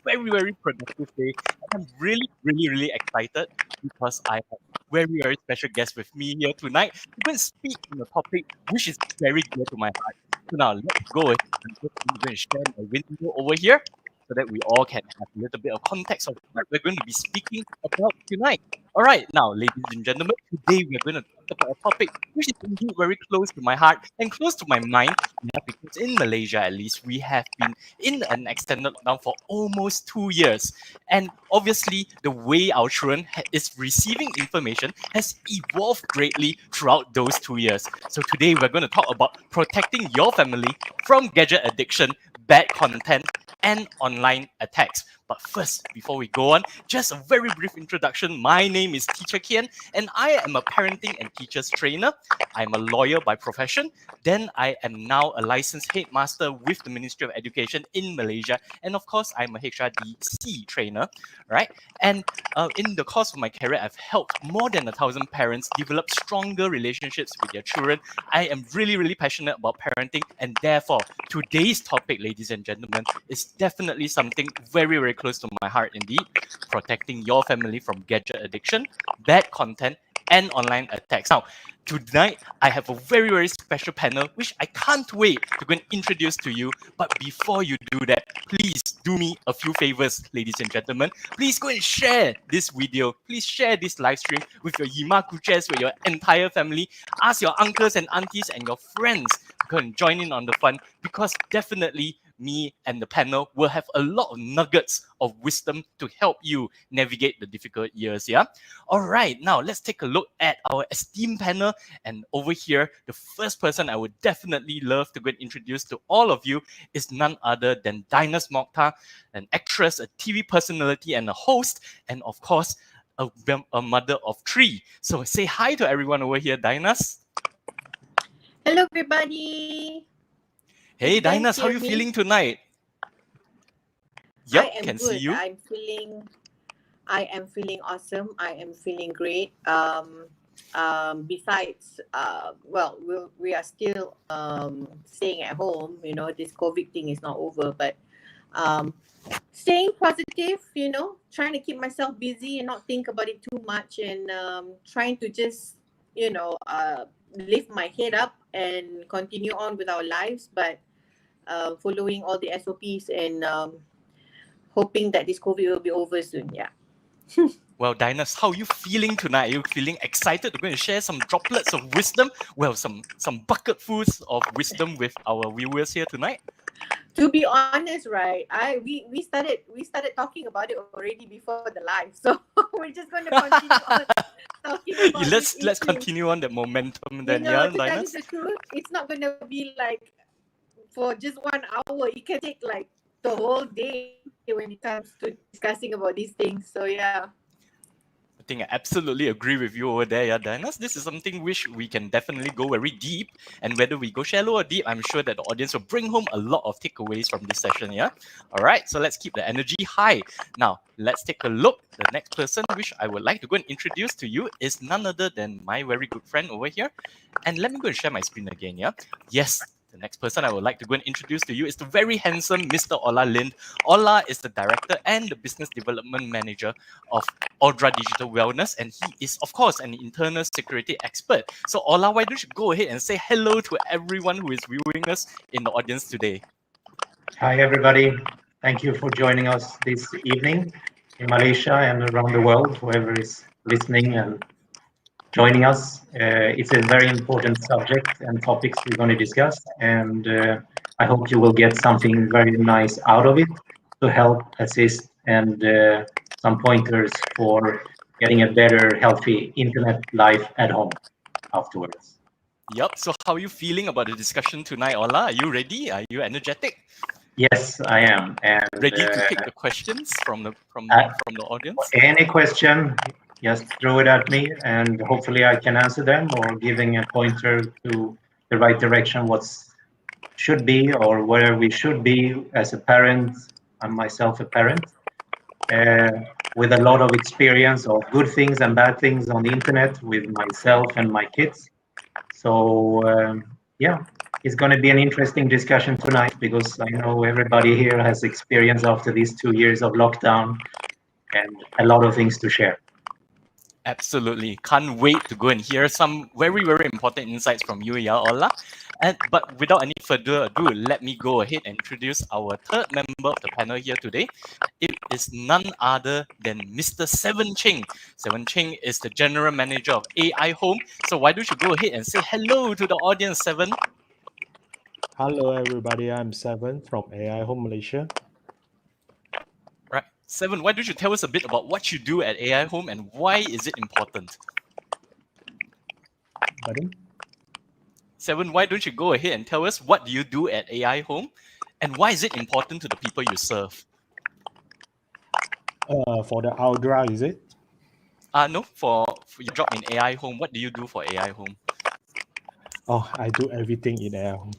very, very productive day. And I'm really, really, really excited because I have very, very special guest with me here tonight. We're going to speak on a topic which is very dear to my heart. So now let's go ahead and just I'm going to share my window over here so that we all can have a little bit of context of what we're going to be speaking about tonight. All right, now, ladies and gentlemen, today we're going to talk about a topic which is indeed very close to my heart and close to my mind. Yeah, because in Malaysia, at least, we have been in an extended lockdown for almost 2 years. And obviously, the way our children is receiving information has evolved greatly throughout those 2 years. So today, we're going to talk about protecting your family from gadget addiction, bad content, and online attacks. But first, before we go on, just a very brief introduction. My name is Teacher Kian, and I am a parenting and teachers trainer. I'm a lawyer by profession. Then I am now a licensed headmaster with the Ministry of Education in Malaysia. And of course, I'm a HRDC trainer, right? And in the course of my career, I've helped more than 1,000 parents develop stronger relationships with their children. I am really, really passionate about parenting, and therefore, today's topic, ladies and gentlemen, is definitely something very, very close to my heart indeed. Protecting your family from gadget addiction, bad content, and online attacks. Now, tonight, I have a very, very special panel, which I can't wait to go and introduce to you. But before you do that, please do me a few favors, ladies and gentlemen. Please go and share this video. Please share this live stream with your Yimakuches, with your entire family. Ask your uncles and aunties and your friends to go and join in on the fun, because definitely me and the panel will have a lot of nuggets of wisdom to help you navigate the difficult years. Yeah. All right. Now let's take a look at our esteemed panel. And over here, the first person I would definitely love to go and introduce to all of you is none other than Dinus Mokhtar, an actress, a TV personality, and a host, and of course, a mother of three. So say hi to everyone over here, Dinus. Hello, everybody. Hey, You guys Dinus, how hear you me? feeling tonight? I Yep, am can see good. you. I am feeling awesome. I am feeling great. Besides, well, we are still staying at home. You know, this COVID thing is not over, but um, staying positive. You know, trying to keep myself busy and not think about it too much, and trying to just lift my head up and continue on with our lives, but following all the SOPs and hoping that this COVID will be over soon. Yeah. Well, Dinus, how are you feeling tonight? Are you feeling excited to go and share some droplets of wisdom? Well, some bucketfuls of wisdom with our viewers here tonight. To be honest, right? We started talking about it already before the live, so we're just going to continue on talking about this Let's issue. continue on that momentum You then, know, yeah, to tell you Dinus? the truth, it's not going to be like for just 1 hour. It can take like the whole day when it comes to discussing about these things. So yeah. I think I absolutely agree with you over there, yeah, Dinus. This is something which we can definitely go very deep, and whether we go shallow or deep, I'm sure that the audience will bring home a lot of takeaways from this session, yeah? All right, so let's keep the energy high. Now, let's take a look. The next person which I would like to go and introduce to you is none other than my very good friend over here. And let me go and share my screen again, yeah? Yes, the next person I would like to go and introduce to you is the very handsome Mr. Ola Lind. Ola is the director and the business development manager of Uldra Digital Wellness, and he is, of course, an internal security expert. So, Ola, why don't you go ahead and say hello to everyone who is viewing us in the audience today? Hi, everybody. Thank you for joining us this evening in Malaysia and around the world, whoever is listening and joining us. It's a very important subject and topics we're going to discuss, and I hope you will get something very nice out of it to help, assist, and some pointers for getting a better, healthy internet life at home afterwards. Yep. So, how are you feeling about the discussion tonight, Ola? Are you ready? Are you energetic? Yes, I am. And Ready to take the questions from the audience? any question, just throw it at me, and hopefully I can answer them or giving a pointer to the right direction, what's should be or where we should be as a parent. I'm myself a parent with a lot of experience of good things and bad things on the internet with myself and my kids. So yeah, it's going to be an interesting discussion tonight because I know everybody here has experience after these 2 years of lockdown and a lot of things to share. Absolutely. Can't wait to go and hear some very, very important insights from you, Ya Allah. But without any further ado, let me go ahead and introduce our third member of the panel here today. It is none other than Mr. Seven Ching. Seven Ching is the General Manager of AI Home. So why don't you go ahead and say hello to the audience, Seven? Hello, everybody. I'm Seven from AI Home Malaysia. Right. Seven, why don't you tell us a bit about what you do at AI Home and why is it important? Pardon? Seven, why don't you go ahead and tell us what do you do at AI Home and why is it important to the people you serve? For the Uldra, is it? No, for your job in AI Home, what do you do for AI Home? Oh, I do everything in AI Home.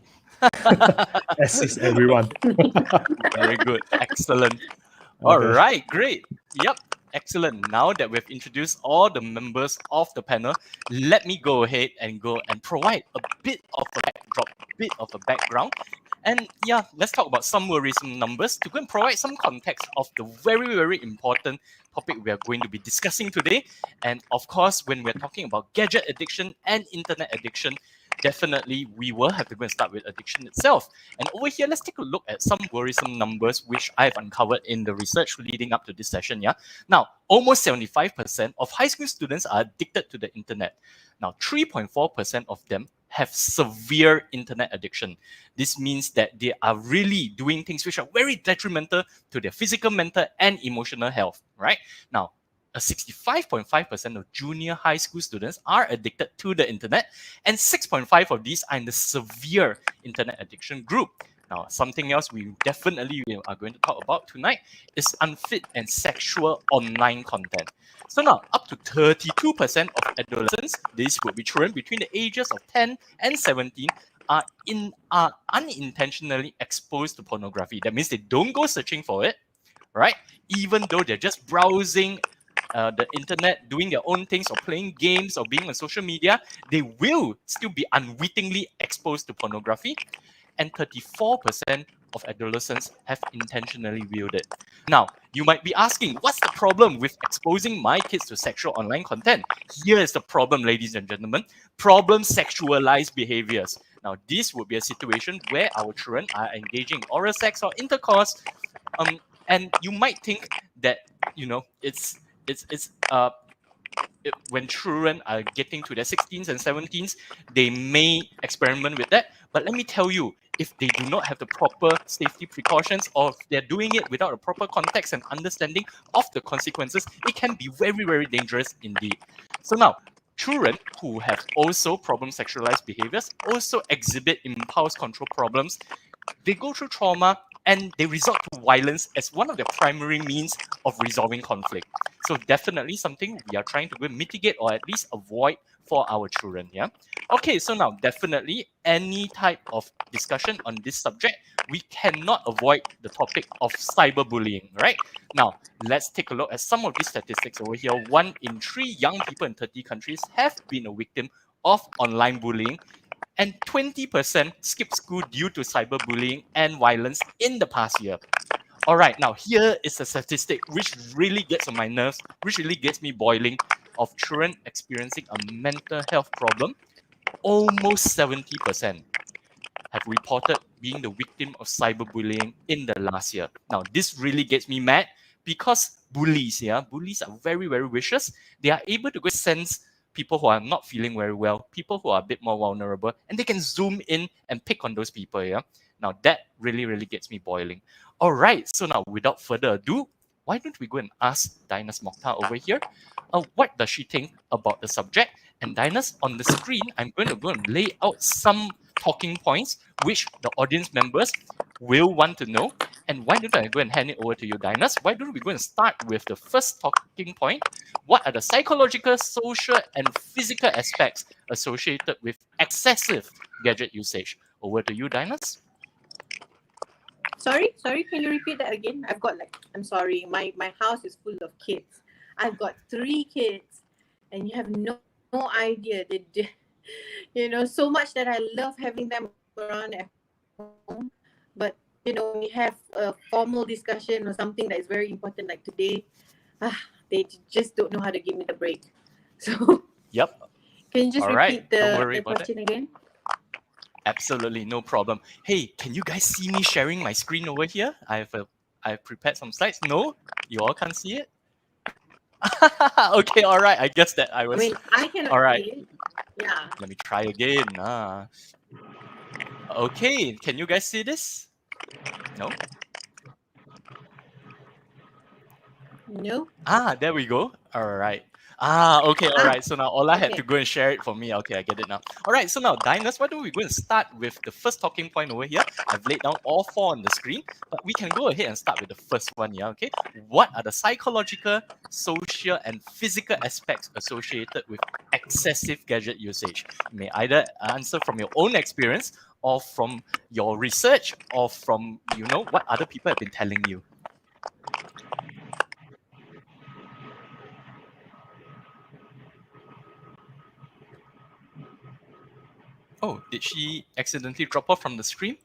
Assist everyone. Very good. Excellent. All Okay. right, great. Yep, excellent. Now that we've introduced all the members of the panel, let me go ahead and provide a bit of a backdrop, bit of a background. And yeah, let's talk about some worrisome numbers to go and provide some context of the very, very important topic we are going to be discussing today. And of course, when we're talking about gadget addiction and internet addiction, definitely we will have to go and start with addiction itself. And over here, let's take a look at some worrisome numbers which I've uncovered in the research leading up to this session. Yeah. Now, almost 75% of high school students are addicted to the internet. Now, 3.4% of them have severe internet addiction. This means that they are really doing things which are very detrimental to their physical, mental, and emotional health, right? Now, 65.5% of junior high school students are addicted to the internet, and 6.5 of these are in the severe internet addiction group. Now, something else we definitely are going to talk about tonight is unfit and sexual online content. So now, up to 32% of adolescents, these would be children between the ages of 10 and 17, are unintentionally exposed to pornography. That means they don't go searching for it, right? Even though they're just browsing the internet, doing their own things, or playing games, or being on social media, they will still be unwittingly exposed to pornography. And 34% of adolescents have intentionally viewed it. Now, you might be asking, what's the problem with exposing my kids to sexual online content? Here is the problem, ladies and gentlemen. Problem sexualized behaviors. Now, this would be a situation where our children are engaging in oral sex or intercourse, and you might think that it's when children are getting to their 16s and 17s, they may experiment with that. But let me tell you, if they do not have the proper safety precautions, or if they're doing it without a proper context and understanding of the consequences, it can be very, very dangerous indeed. So now, children who have also problem sexualized behaviors also exhibit impulse control problems. They go through trauma and they resort to violence as one of their primary means of resolving conflict. So definitely something we are trying to go mitigate or at least avoid for our children. Yeah. Okay, so now definitely any type of discussion on this subject, we cannot avoid the topic of cyberbullying, right? Now, let's take a look at some of these statistics over here. 1 in 3 young people in 30 countries have been a victim of online bullying, and 20% skip school due to cyberbullying and violence in the past year. All right, now here is a statistic which really gets on my nerves, which really gets me boiling, of children experiencing a mental health problem. Almost 70% have reported being the victim of cyberbullying in the last year. Now, this really gets me mad because bullies are very, very vicious. They are able to go sense people who are not feeling very well, people who are a bit more vulnerable, and they can zoom in and pick on those people. Yeah. Now, that really, really gets me boiling. All right. So now, without further ado, why don't we go and ask Dinus Mokhtar over here? What does she think about the subject? And Dinus, on the screen, I'm going to go and lay out some talking points which the audience members will want to know. And why don't I go and hand it over to you, Dinus? Why don't we go and start with the first talking point? What are the psychological, social, and physical aspects associated with excessive gadget usage? Over to you, Dinus. Sorry, can you repeat that again? I'm sorry, my house is full of kids. I've got 3 kids, and you have no idea. So much that I love having them around at home. But, when we have a formal discussion or something that is very important like today, they just don't know how to give me the break. So, Yep. can you just All right. repeat Don't the, worry the about it. question again? Absolutely no problem. Hey, can you guys see me sharing my screen over here? I've prepared some slides. No, you all can't see it. Okay, all right. I guess that I I was mean, I cannot all right. see it. Yeah. Let me try again. Okay, can you guys see this? No. No? There we go. All right. Okay, all Ah, right. So now Ola had to okay. go and share it for me. Okay, I get it now. All right, so now, Diners, why don't we go and start with the first talking point over here? I've laid down all four on the screen, but we can go ahead and start with the first one, yeah, okay? What are the psychological, social, and physical aspects associated with excessive gadget usage? You may either answer from your own experience or from your research or from, what other people have been telling you. Oh, did she accidentally drop off from the stream?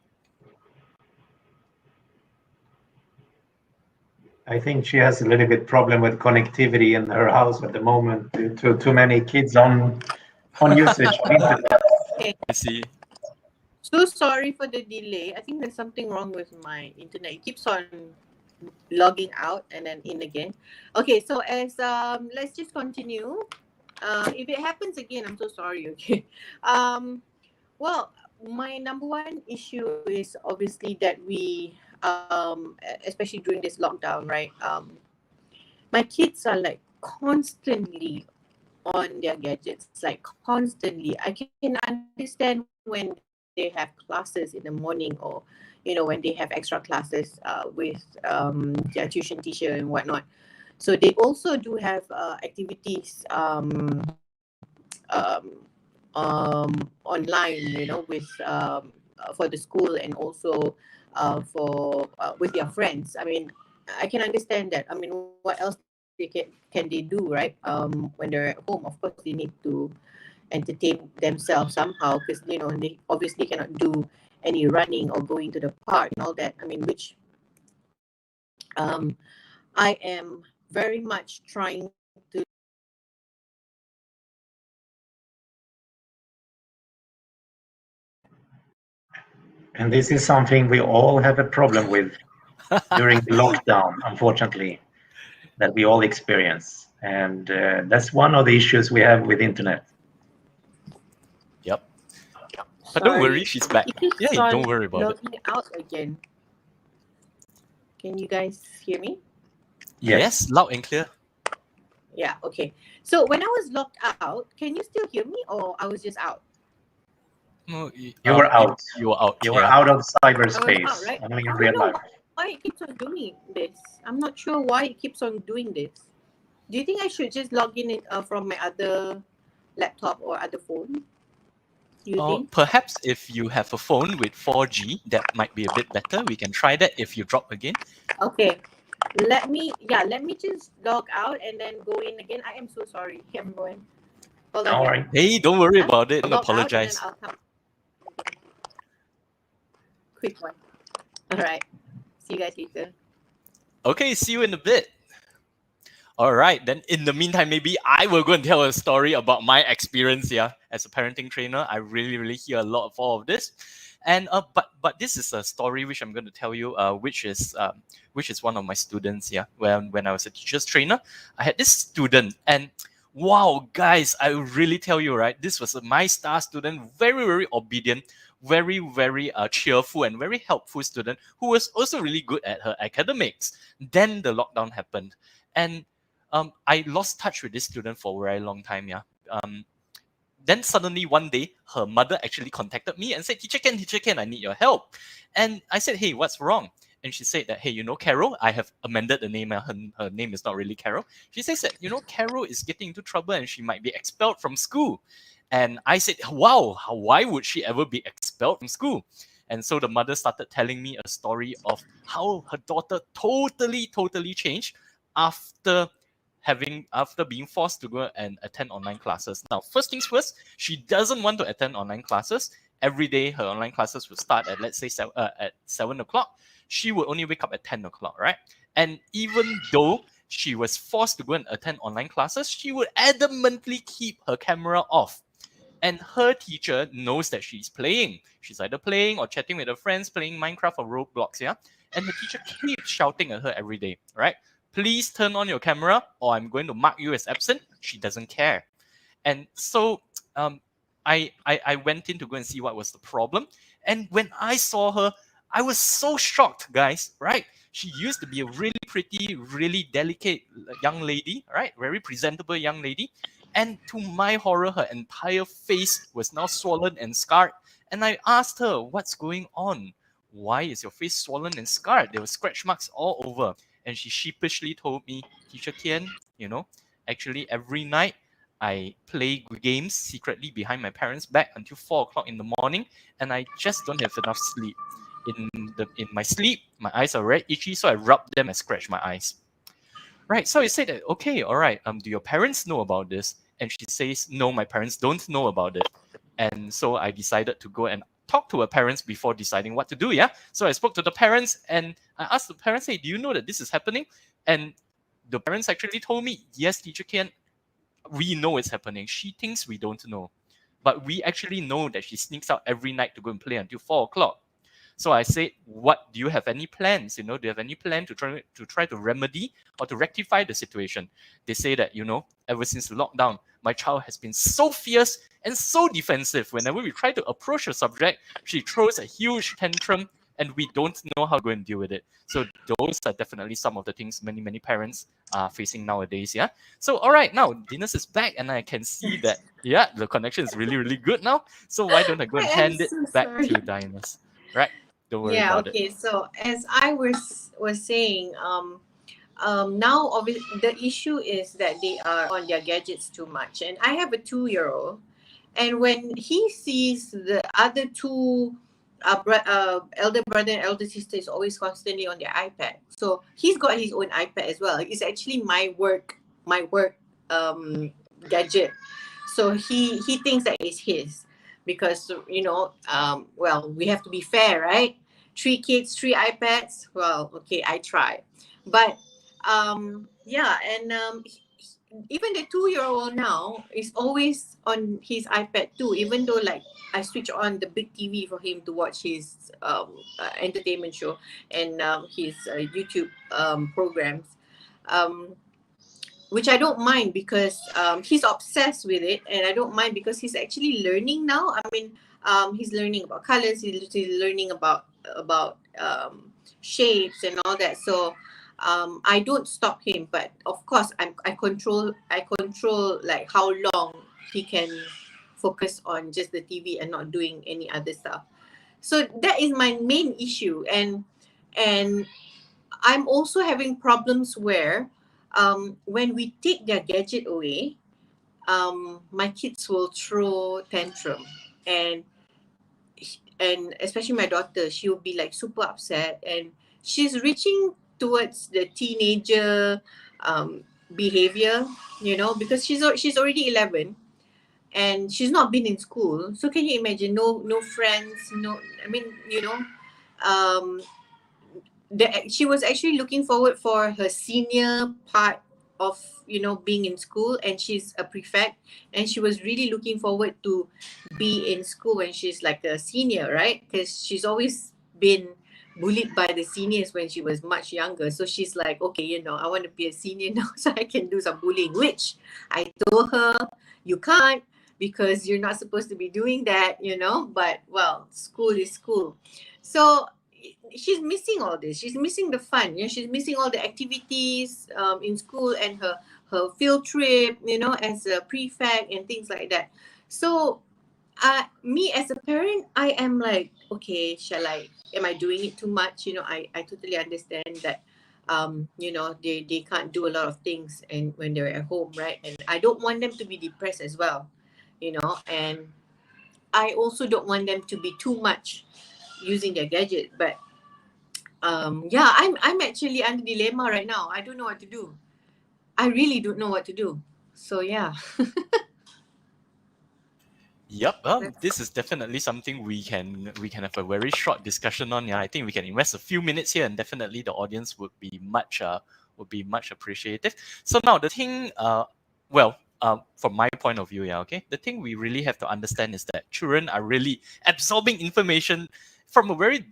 I think she has a little bit problem with connectivity in her house at the moment due to too many kids on usage of internet. Okay. I see. So sorry for the delay. I think there's something wrong with my internet. It keeps on logging out and then in again. Okay, so as let's just continue. If it happens again, I'm so sorry. Okay. Well, my number one issue is obviously that we especially during this lockdown, right? My kids are like constantly on their gadgets, like constantly. I can understand when they have classes in the morning, or when they have extra classes with their tuition teacher and whatnot. So they also do have activities um, online, with for the school, and also for with their friends. I mean, I can understand that. I mean, what else can they do, right? When they're at home, of course they need to entertain themselves somehow, because they obviously cannot do any running or going to the park and all that. I mean, which I am very much trying to And this is something we all have a problem with during the lockdown, unfortunately, that we all experience. And that's one of the issues we have with internet. Yep. But don't worry, sorry, she's back. it keeps Yeah, on don't worry about it. logging out again. Can you guys hear me? Yes, loud and clear. Yeah, okay. So when I was locked out, can you still hear me, or I was just out? No, You were out. You were out. You were Yeah. out of I was cyberspace, out, right? only in I real don't know life. why it keeps on doing this. I'm not sure why it keeps on doing this. Do you think I should just log in it from my other laptop or other phone? Do you think? Perhaps if you have a phone with 4G, that might be a bit better. We can try that if you drop again. Okay. Let me just log out and then go in again. I am so sorry, everyone. Hold on. Don't worry. Hey, don't worry about it. Don't Log out and then apologize. I'll come. Quick one. All right. See you guys later. Okay, see you in a bit. All right, then in the meantime, maybe I will go and tell a story about my experience here as a parenting trainer. I really hear a lot of all of this. And but this is a story which I'm going to tell you, which is one of my students here. When I was a teacher's trainer, I had this student, and wow, guys, I really tell you, right, this was my star student, very obedient, very cheerful and very helpful student who was also really good at her academics. Then the lockdown happened, and I lost touch with this student for a very long time. Yeah. Then suddenly one day, her mother actually contacted me and said, Teacher Ken, I need your help. And I said, hey, what's wrong? And she said that, hey, Carol, I have amended the name. Her name is not really Carol. She says that, Carol is getting into trouble and she might be expelled from school. And I said, wow, why would she ever be expelled from school? And so the mother started telling me a story of how her daughter totally changed after after being forced to go and attend online classes. Now, first things first, she doesn't want to attend online classes. Every day, her online classes would start at, let's say, at 7 o'clock. She would only wake up at 10 o'clock, right? And even though she was forced to go and attend online classes, she would adamantly keep her camera off. And her teacher knows that she's playing. She's either playing or chatting with her friends, playing Minecraft or Roblox, yeah? And the teacher keeps shouting at her every day, right? Please turn on your camera or I'm going to mark you as absent. She doesn't care. And so I went in to go and see what was the problem. And when I saw her, I was so shocked, guys, right? She used to be a really pretty, really delicate young lady, right? Very presentable young lady. And to my horror, her entire face was now swollen and scarred. And I asked her, what's going on? Why is your face swollen and scarred? There were scratch marks all over. And she sheepishly told me, Teacher Tian, actually every night I play games secretly behind my parents' back until 4 o'clock in the morning, and I just don't have enough sleep. In my sleep, my eyes are very itchy, so I rub them and scratch my eyes. Right, so I said that, okay, all right, do your parents know about this? And she says, no, my parents don't know about it. And so I decided to go and talk to her parents before deciding what to do, yeah? So I spoke to the parents and I asked the parents, hey, do you know that this is happening? And the parents actually told me, yes, Teacher Kian, we know it's happening. She thinks we don't know. But we actually know that she sneaks out every night to go and play until 4 o'clock. So I said, what, do you have any plans? Do you have any plan to try to remedy or to rectify the situation? They say that, ever since the lockdown, my child has been so fierce and so defensive. Whenever we try to approach the subject, she throws a huge tantrum and we don't know how to go and deal with it. So those are definitely some of the things many, many parents are facing nowadays, yeah? So, all right, now Dinas is back and I can see that, yeah, the connection is really, really good now. So why don't I go and hand it back to Dinas, right? Don't worry about it. Okay. So as I was saying, now the issue is that they are on their gadgets too much, and I have a 2-year-old, and when he sees the other two elder brother and elder sister is always constantly on their iPad, so he's got his own iPad as well. It's actually my work gadget, so he thinks that it's his because well, we have to be fair, right? 3 kids, 3 iPads. Well, okay, I try, but yeah, and even the 2-year-old now is always on his iPad too, even though like I switch on the big TV for him to watch his entertainment show and his YouTube programs, which I don't mind because he's obsessed with it, and I don't mind because he's actually learning now. I mean, he's learning about colors, he's learning about shapes and all that. So I don't stop him, but of course I control like how long he can focus on just the TV and not doing any other stuff. So that is my main issue, and I'm also having problems where when we take their gadget away, my kids will throw tantrum, and especially my daughter, she will be like super upset, and she's reaching towards the teenager behavior, because she's already 11 and she's not been in school. So can you imagine, no friends, I mean, she was actually looking forward for her senior part of being in school, and she's a prefect, and she was really looking forward to be in school when she's like a senior, right? Because she's always been bullied by the seniors when she was much younger. So she's like, okay, I want to be a senior now so I can do some bullying, which I told her, you can't, because you're not supposed to be doing that, but well, school is school. So she's missing all this. She's missing the fun. She's missing all the activities in school and her field trip, as a prefect and things like that. So me as a parent, I am like, okay, am I doing it too much? I totally understand that they can't do a lot of things and when they're at home, right? And I don't want them to be depressed as well, and I also don't want them to be too much using their gadget. But I'm actually under dilemma right now. I don't know what to do. I really don't know what to do. So yeah. Yep, this is definitely something we can have a very short discussion on. Yeah, I think we can invest a few minutes here, and definitely the audience would be much appreciative. So now the thing, from my point of view, yeah, okay, the thing we really have to understand is that children are really absorbing information from a very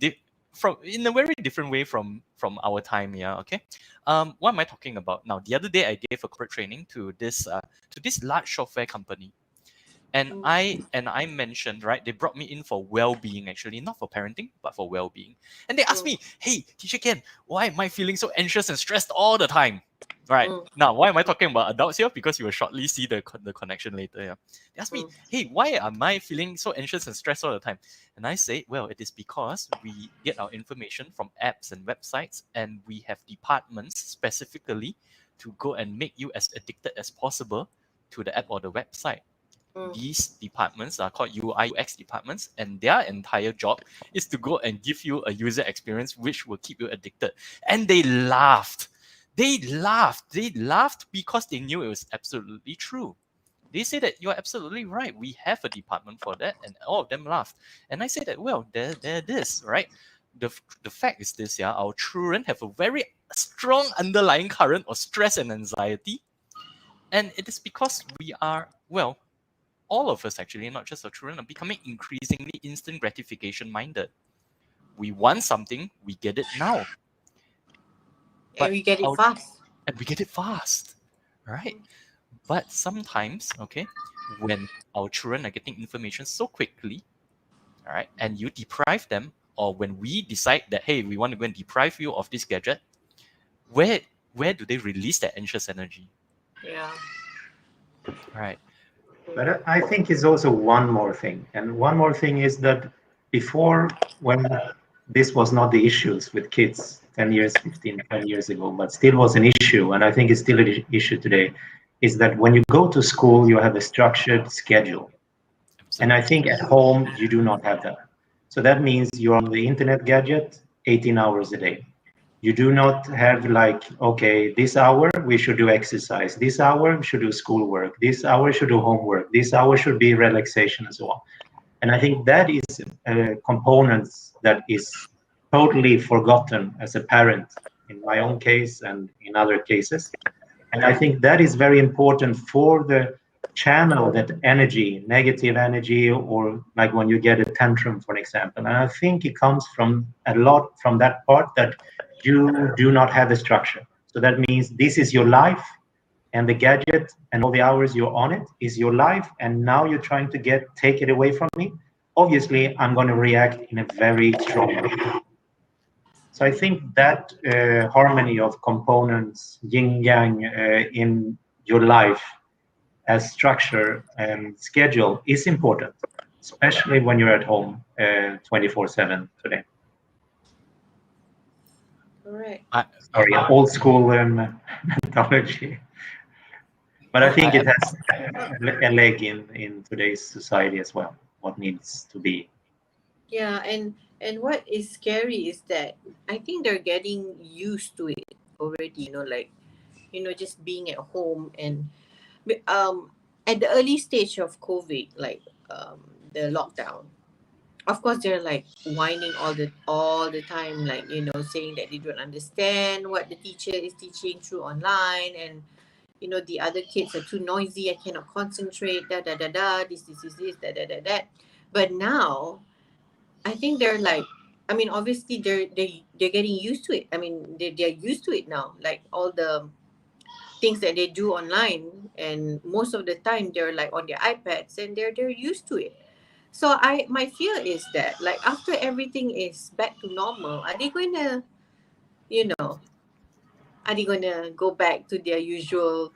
in a very different way from our time. Yeah, okay. What am I talking about now? The other day I gave a corporate training to this large software company. And I mentioned, right, they brought me in for well-being, actually, not for parenting, but for well-being. And they asked me, hey, teacher Ken, why am I feeling so anxious and stressed all the time? Right. Now, why am I talking about adults here? Because you will shortly see the connection later. Yeah. They asked me, hey, why am I feeling so anxious and stressed all the time? And I say, well, it is because we get our information from apps and websites, and we have departments specifically to go and make you as addicted as possible to the app or the website. These departments are called UI UX departments, and their entire job is to go and give you a user experience which will keep you addicted. And they laughed. They laughed because they knew it was absolutely true. They say that you're absolutely right. We have a department for that, and all of them laughed. And I say that, well, there it is, right? The fact is this, yeah, our children have a very strong underlying current of stress and anxiety. And it is because we are, well, all of us actually, not just our children, are becoming increasingly instant gratification minded. We want something, we get it now. And we get it fast. And we get it fast, right? But sometimes, okay, when our children are getting information so quickly, all right, and you deprive them, or when we decide that, hey, we want to go and deprive you of this gadget, where do they release that anxious energy? Yeah. Right. But I think it's also one more thing. And one more thing is that before, when this was not the issues with kids 10 years, 15, 20 years ago, but still was an issue, and I think it's still an issue today, is that when you go to school, you have a structured schedule. Absolutely. And I think at home, you do not have that. So that means you're on the internet gadget 18 hours a day. You do not have like, okay, this hour we should do exercise, this hour we should do schoolwork, this hour should do homework, this hour should be relaxation and so on. And I think that is components that is totally forgotten as a parent in my own case and in other cases. And I think that is very important for the channel that energy, negative energy, or like when you get a tantrum, for example. And I think it comes from a lot from that part that you do not have a structure. So that means this is your life, and the gadget and all the hours you're on it is your life, and now you're trying to take it away from me. Obviously, I'm going to react in a very strong way. So I think that harmony of components, yin-yang, in your life as structure and schedule is important, especially when you're at home 24/7 today. All right. Sorry, old school methodology. But I think it has a leg in today's society as well, what needs to be. Yeah, and what is scary is that I think they're getting used to it already, like, just being at home. And at the early stage of COVID, like the lockdown, of course they're like whining all the time, like, saying that they don't understand what the teacher is teaching through online, and the other kids are too noisy, I cannot concentrate, da da da da, this da da da da. But now I think they're like, I mean, obviously they're getting used to it. I mean, they're used to it now, like all the things that they do online, and most of the time they're like on their iPads, and they're used to it. So my fear is that, like, after everything is back to normal, are they going to, go back to their usual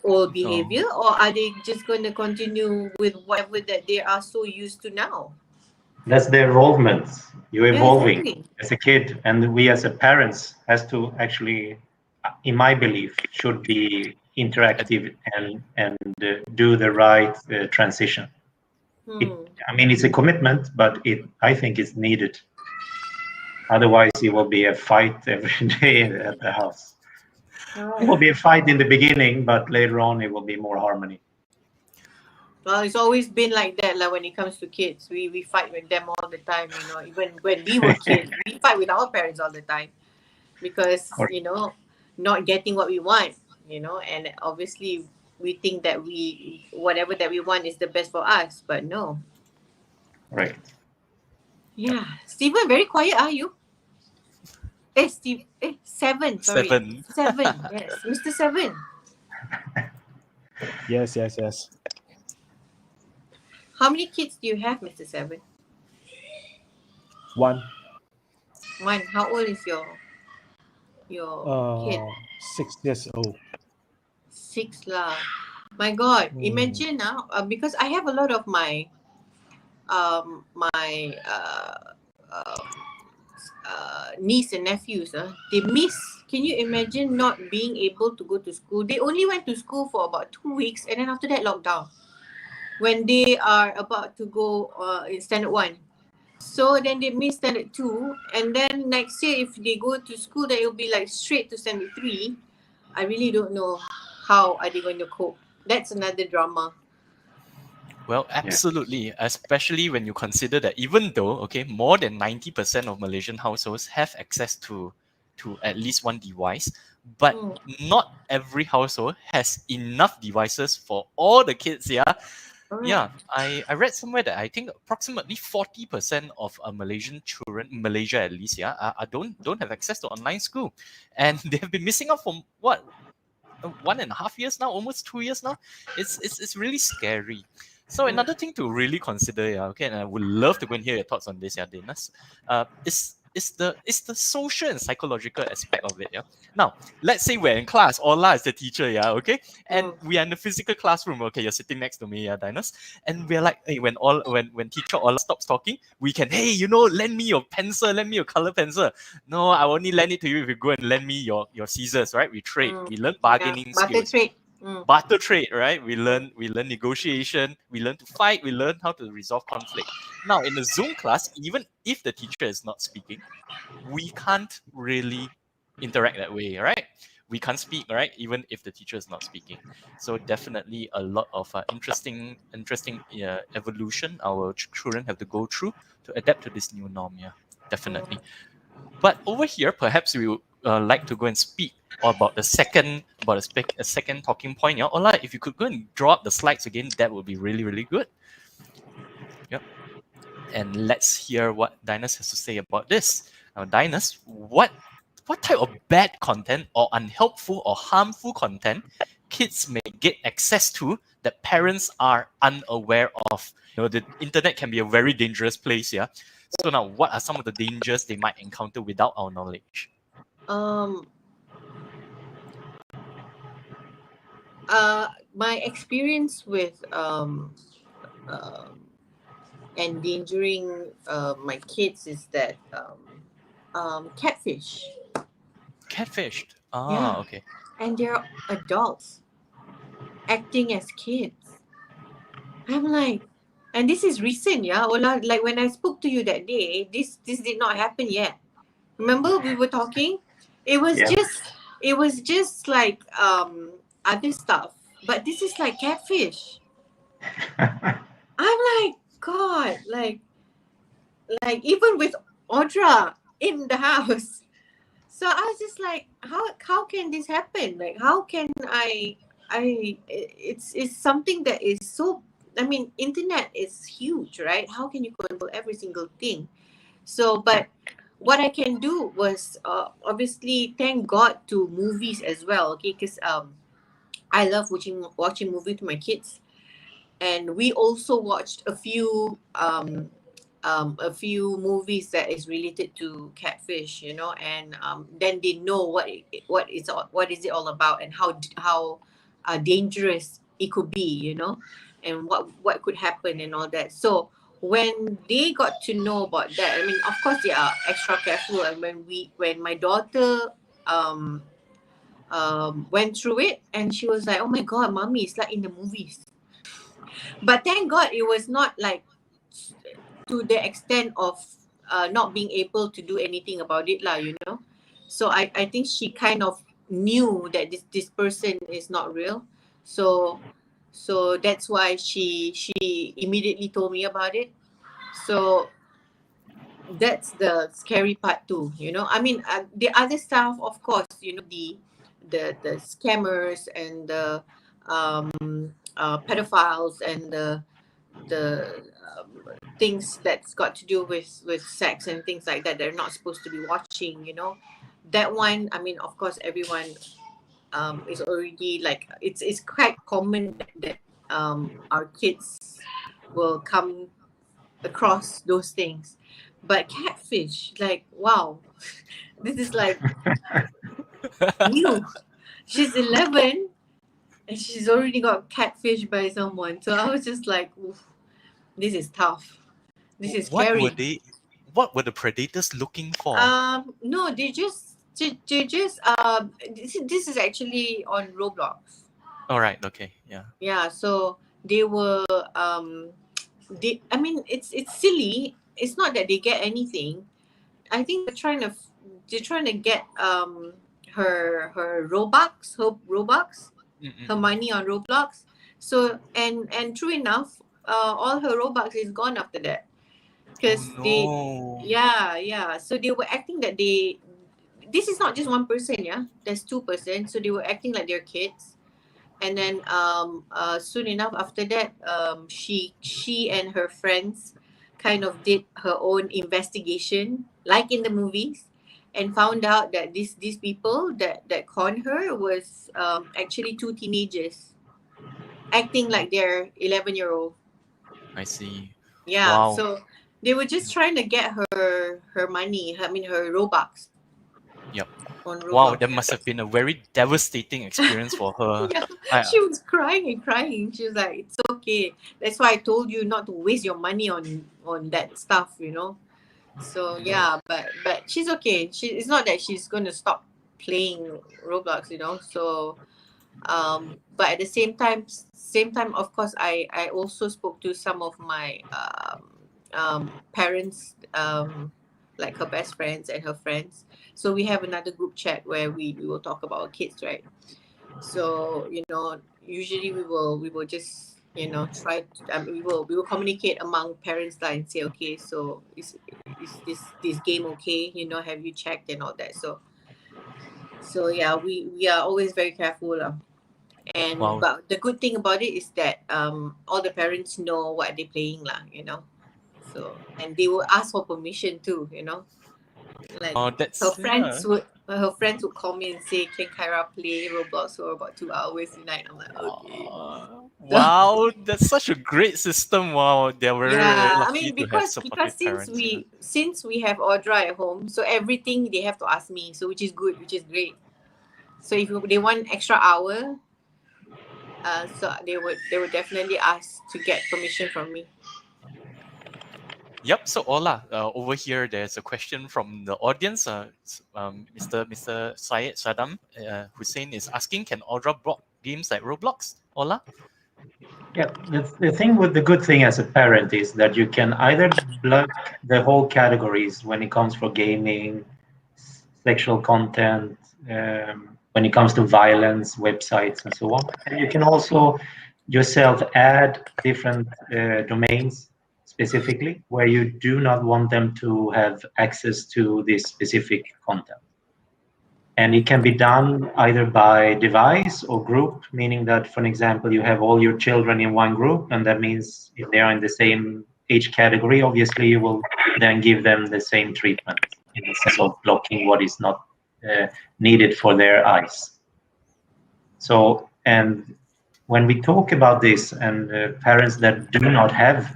old behavior, or are they just going to continue with whatever that they are so used to now? That's the involvement. You're evolving exactly. as a kid, and we as a parents has to actually, in my belief, should be interactive and do the right transition. I mean, it's a commitment, but I think it's needed. Otherwise, it will be a fight every day at the house. It will be a fight in the beginning, but later on it will be more harmony. Well, it's always been like that, like when it comes to kids. We fight with them all the time, even when we were kids, we fight with our parents all the time because, Correct. not getting what we want, and obviously we think that whatever that we want is the best for us, but no. Right. Yeah. Stephen, very quiet, are you? Steve, Seven, sorry. Seven. Seven, yes. Mr. Seven. Yes. How many kids do you have, Mr. Seven? One. One. How old is your kid? 6 years old. 6 lah. My God, Mm. imagine now, because I have a lot of my niece and nephews. They miss. Can you imagine not being able to go to school? They only went to school for about 2 weeks, and then after that, lockdown. When they are about to go in standard 1. So then they miss standard 2, and then next year if they go to school, then it'll be like straight to standard 3. I really don't know how are they going to cope. That's another drama. Well, absolutely, especially when you consider that even though, more than 90% of Malaysian households have access to at least one device, but not every household has enough devices for all the kids, Alright. Yeah, I read somewhere that I think approximately 40% of Malaysian children, Malaysia at least, don't have access to online school. And they have been missing out for what? 1.5 years now, almost 2 years now. It's really scary. So another thing to really consider, and I would love to go and hear your thoughts on this, Dinas, is the social and psychological aspect of it, Now, let's say we're in class, Ola is the teacher, and we are in the physical classroom, you're sitting next to me, Dinas, and we're like, hey, when teacher Ola stops talking, we can, hey, lend me your pencil, lend me your color pencil. No, I only lend it to you if you go and lend me your scissors, right? We trade, we learn bargaining Barter skills. trade. Barter trade, right? We learn negotiation, we learn to fight, we learn how to resolve conflict. Now, in a Zoom class, even if the teacher is not speaking, we can't really interact that way, right? We can't speak, right? Even if the teacher is not speaking. So definitely a lot of interesting evolution our children have to go through to adapt to this new norm. Yeah, definitely. But over here, perhaps we would like to go and speak about a second talking point. Yeah, Ola, if you could go and draw up the slides again, that would be really, really good. Yep. And let's hear what Dinas has to say about this. Now, Dinas, what type of bad content or unhelpful or harmful content kids may get access to that parents are unaware of? The internet can be a very dangerous place, yeah. So now, what are some of the dangers they might encounter without our knowledge? My experience with endangering my kids is that catfish. Catfished. Yeah. Okay. And they're adults acting as kids. I'm like, and this is recent, Ola, like when I spoke to you that day, this did not happen yet. Remember we were talking? It was just like other stuff, but this is like catfish. I'm like, God, like even with Uldra in the house. So I was just like, how can this happen? Like, how can it's something that is so, internet is huge, right? How can you control every single thing? So, but what I can do was obviously thank God to movies as well, okay? Because I love watching movie to my kids, and we also watched a few movies that is related to catfish, and then they know what is it all about, and how dangerous it could be, and what could happen and all that. So when they got to know about that, of course they are extra careful. And when my daughter went through it, and she was like, oh my God, mommy, it's like in the movies. But thank God it was not like to the extent of not being able to do anything about it lah, So I think she kind of knew that this person is not real. So that's why she immediately told me about it. So that's the scary part too, you know. I mean, the other stuff, of course, you know, the scammers and the pedophiles and the things that's got to do with sex and things like that, they're not supposed to be watching, you know. That one, I mean, of course, everyone is already like, it's quite common that our kids will come across those things. But catfish, like, wow, this is like new. She's 11 and she's already got catfish by someone. So I was just like, oof, this is tough. This is What were scary. they? What were the predators looking for? No, they just this is actually on Roblox. All right. Okay. Yeah. Yeah, so they were I mean, it's silly. It's not that they get anything. I think they're trying to get her Robux, her Mm-mm. money on Roblox. So and true enough, all her Robux is gone after that. Oh Because no. yeah. So they were acting that this is not just one person, yeah. There's two-person. So they were acting like they're kids. And then soon enough after that, she and her friends kind of did her own investigation, like in the movies, and found out that these people that conned her was actually two teenagers acting like they're 11-year-old. I see. Yeah, Wow. so they were just trying to get her money. I mean, her Robux Yep. on Wow. Roblox. That must have been a very devastating experience for her. Yeah, I, she was crying and crying. She was like, "It's okay. That's why I told you not to waste your money on that stuff, you know." So yeah, but she's okay. It's not that she's gonna stop playing Roblox, you know. So but at the same time, of course, I also spoke to some of my parents, like her best friends and her friends. So we have another group chat where we will talk about our kids, right? So you know, usually we will just, you know, try to, we will communicate among parents lah and say, okay, so is this game okay, you know, have you checked and all that. So yeah, we are always very careful lah. And wow. but the good thing about it is that all the parents know what they're playing lah, you know. So and they will ask for permission too, you know. Like That's yeah. her friends would call me and say, "Can Kyra play Roblox for about 2 hours tonight?" I'm like, okay. So Wow, that's such a great system. Wow, they're very, very yeah, I lucky mean, to have because supportive parents. Yeah. since we have Audra at home, so everything they have to ask me, so which is good, which is great. So if they want extra hour, so they would definitely ask to get permission from me. Yep. So Ola, over here, there's a question from the audience. Mr. Syed Saddam Hussein is asking, can Audra block games like Roblox? Ola? Yeah, the thing with the good thing as a parent is that you can either block the whole categories when it comes for gaming, sexual content, when it comes to violence, websites, and so on. And you can also yourself add different domains specifically where you do not want them to have access to this specific content. And it can be done either by device or group, meaning that, for example, you have all your children in one group, and that means if they are in the same age category, obviously you will then give them the same treatment in the sense of blocking what is not needed for their eyes. So, and when we talk about this, and parents that do not have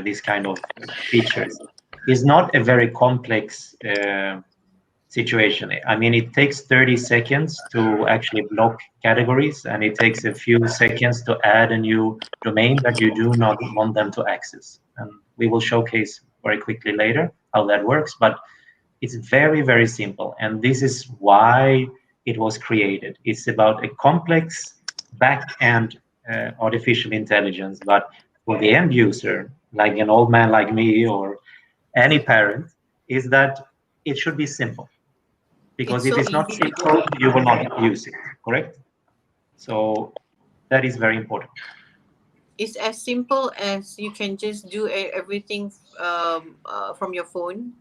these kind of features, is not a very complex situation. I mean, it takes 30 seconds to actually block categories, and it takes a few seconds to add a new domain that you do not want them to access. And we will showcase very quickly later how that works, but it's very, very simple. And this is why it was created. It's about a complex back-end artificial intelligence, but for the end user, like an old man like me or any parent, is that it should be simple. because It's if so it's not easy to simple, do. you will not use it, correct? So that is very important. It's as simple as you can just do everything from your phone.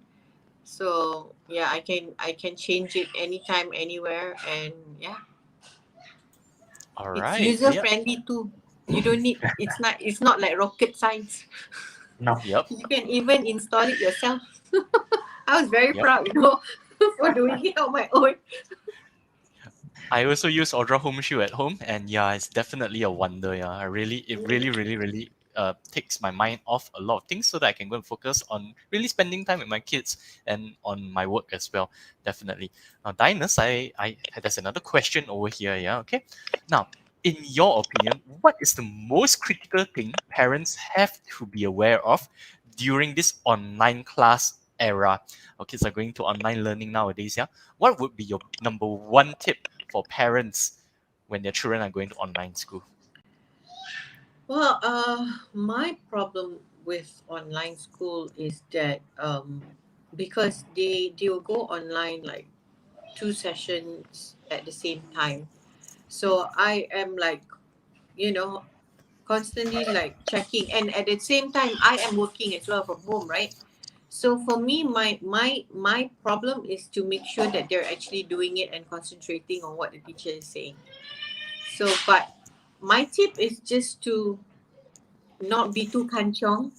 So yeah, I can change it anytime, anywhere, and yeah, All it's right. user Yep. friendly too. You don't need. It's not like rocket science. No, Yep. You can even install it yourself. I was very Yep. proud, for doing it on my own. I also use Audra Home Shoe at home, and yeah, it's definitely a wonder. Yeah, it really, really, really takes my mind off a lot of things, so that I can go and focus on really spending time with my kids and on my work as well. Definitely. Now, Dinus, there's another question over here. Yeah, okay. Now, in your opinion, what is the most critical thing parents have to be aware of during this online class era? Our kids are going to online learning nowadays. Yeah, what would be your number one tip for parents when their children are going to online school? Well, my problem with online school is that because they will go online like two sessions at the same time. So I am like, you know, constantly like checking, and at the same time I am working as well from home, right? So for me, my problem is to make sure that they're actually doing it and concentrating on what the teacher is saying. So, but my tip is just to not be too kanchong.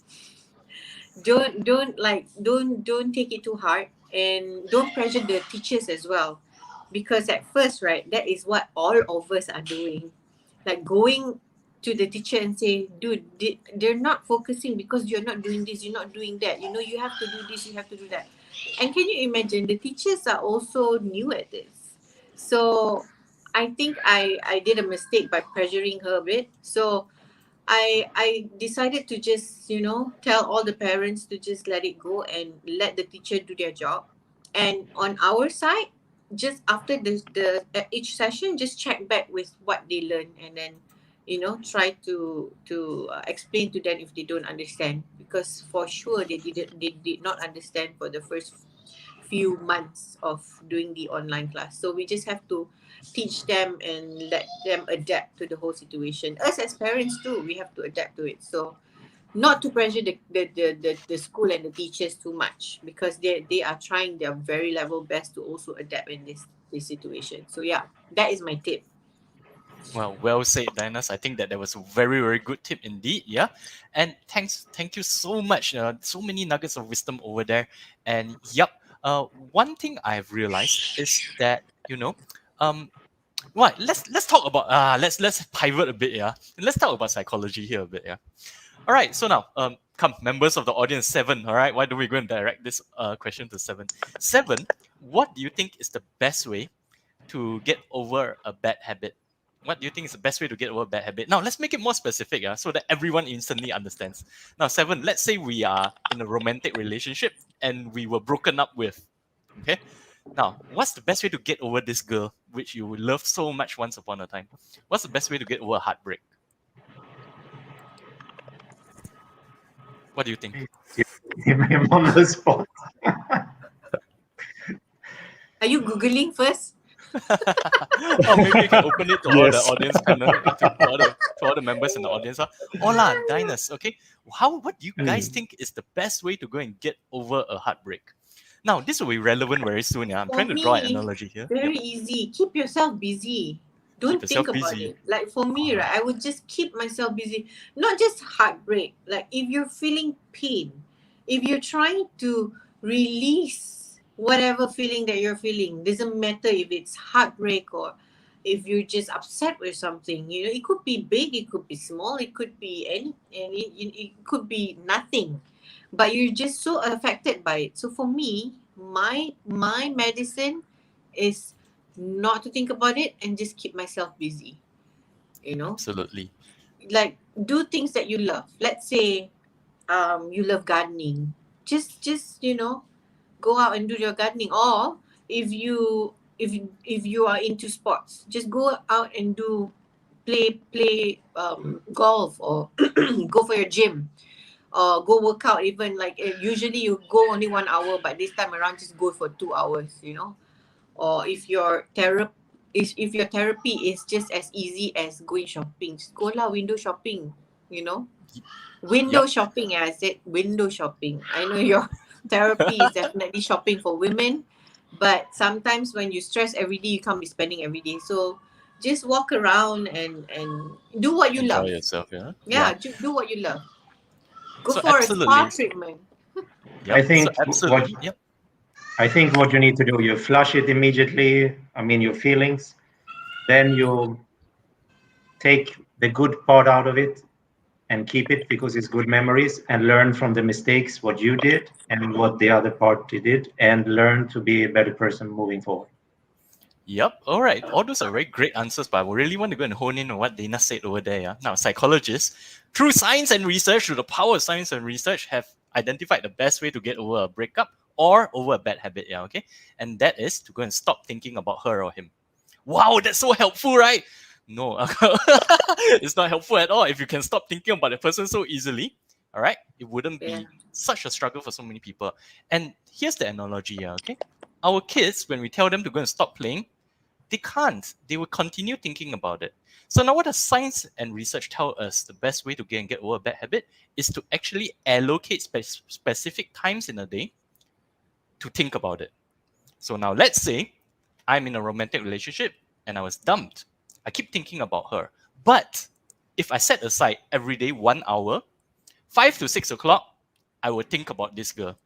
Don't take it too hard, and don't pressure the teachers as well, because at first, right, that is what all of us are doing, like going to the teacher and say, dude, they're not focusing because you're not doing this, you're not doing that, you have to do this, you have to do that. And can you imagine, the teachers are also new at this. So I think I did a mistake by pressuring her a bit. So I decided to just, tell all the parents to just let it go and let the teacher do their job. And on our side, just after the each session, just check back with what they learn, and then, try to explain to them if they don't understand, because for sure they did not understand for the first few months of doing the online class. So we just have to teach them and let them adapt to the whole situation. Us as parents too, we have to adapt to it. So not to pressure the school and the teachers too much, because they are trying their very level best to also adapt in this situation. So yeah, that is my tip. Well said, Dinas. I think that was a very, very good tip indeed. Yeah, and thank you so much. So many nuggets of wisdom over there. And yep, one thing I've realized is that um, right. Let's talk about let's pivot a bit. Yeah, and let's talk about psychology here a bit. Yeah. All right. So now, come members of the audience, Seven. All right. Why don't we go and direct this question to Seven? Seven, what do you think is the best way to get over a bad habit? What do you think is the best way to get over a bad habit? Now, let's make it more specific, so that everyone instantly understands. Now, Seven, let's say we are in a romantic relationship and we were broken up with. Okay. Now, what's the best way to get over this girl which you loved so much once upon a time? What's the best way to get over a heartbreak? What do you think? I'm on the spot. Are you Googling first? Or maybe you can open it to all the Yes. audience, kind of, to all the members in the audience. Hola, Diners. Okay, what do you guys think is the best way to go and get over a heartbreak? Now, this will be relevant very soon. Yeah, I'm For trying to draw an me, analogy here. Yep. very easy. Keep yourself busy. Keep Don't think yourself about busy. it. Like for me, right, I would just keep myself busy. Not just heartbreak. Like if you're feeling pain, if you're trying to release whatever feeling that you're feeling, doesn't matter if it's heartbreak or if you're just upset with something. It could be big, it could be small, it could be it could be nothing, but you're just so affected by it. So for me, my medicine is not to think about it and just keep myself busy. You know, Absolutely. like do things that you love. Let's say you love gardening. Just go out and do your gardening. Or if you are into sports, just go out and play golf, or go for your gym, or go work out. Even like usually you go only 1 hour, but this time around just go for 2 hours. or if your therapy is just as easy as going shopping, just go lah window shopping, you know. Window Yep. shopping, I said window shopping. I know your therapy is definitely shopping for women, but sometimes when you stress every day, you can't be spending every day. So just walk around and do what you Enjoy love. yourself, yeah. Yeah, do what you love. Go So for a spa absolutely. treatment. I Yep. So think absolutely. Yep. what you need to do, you flush it immediately. I mean, your feelings. Then you take the good part out of it and keep it because it's good memories, and learn from the mistakes what you did and what the other party did, and learn to be a better person moving forward. Yep. All right. All those are very great answers, but I really want to go and hone in on what Dana said over there. Yeah? Now, psychologists, through science and research, through the power of science and research, have identified the best way to get over a breakup or over a bad habit. Yeah. Okay. And that is to go and stop thinking about her or him. Wow, that's so helpful, right? No, it's not helpful at all. If you can stop thinking about the person so easily, all right, it wouldn't Yeah. be such a struggle for so many people. And here's the analogy, yeah, okay? Our kids, when we tell them to go and stop playing, they can't. They will continue thinking about it. So now what does science and research tell us the best way to get over a bad habit is to actually allocate specific times in a day to think about it. So now let's say I'm in a romantic relationship and I was dumped. I keep thinking about her. But if I set aside every day 1 hour, 5 to 6 o'clock, I will think about this girl.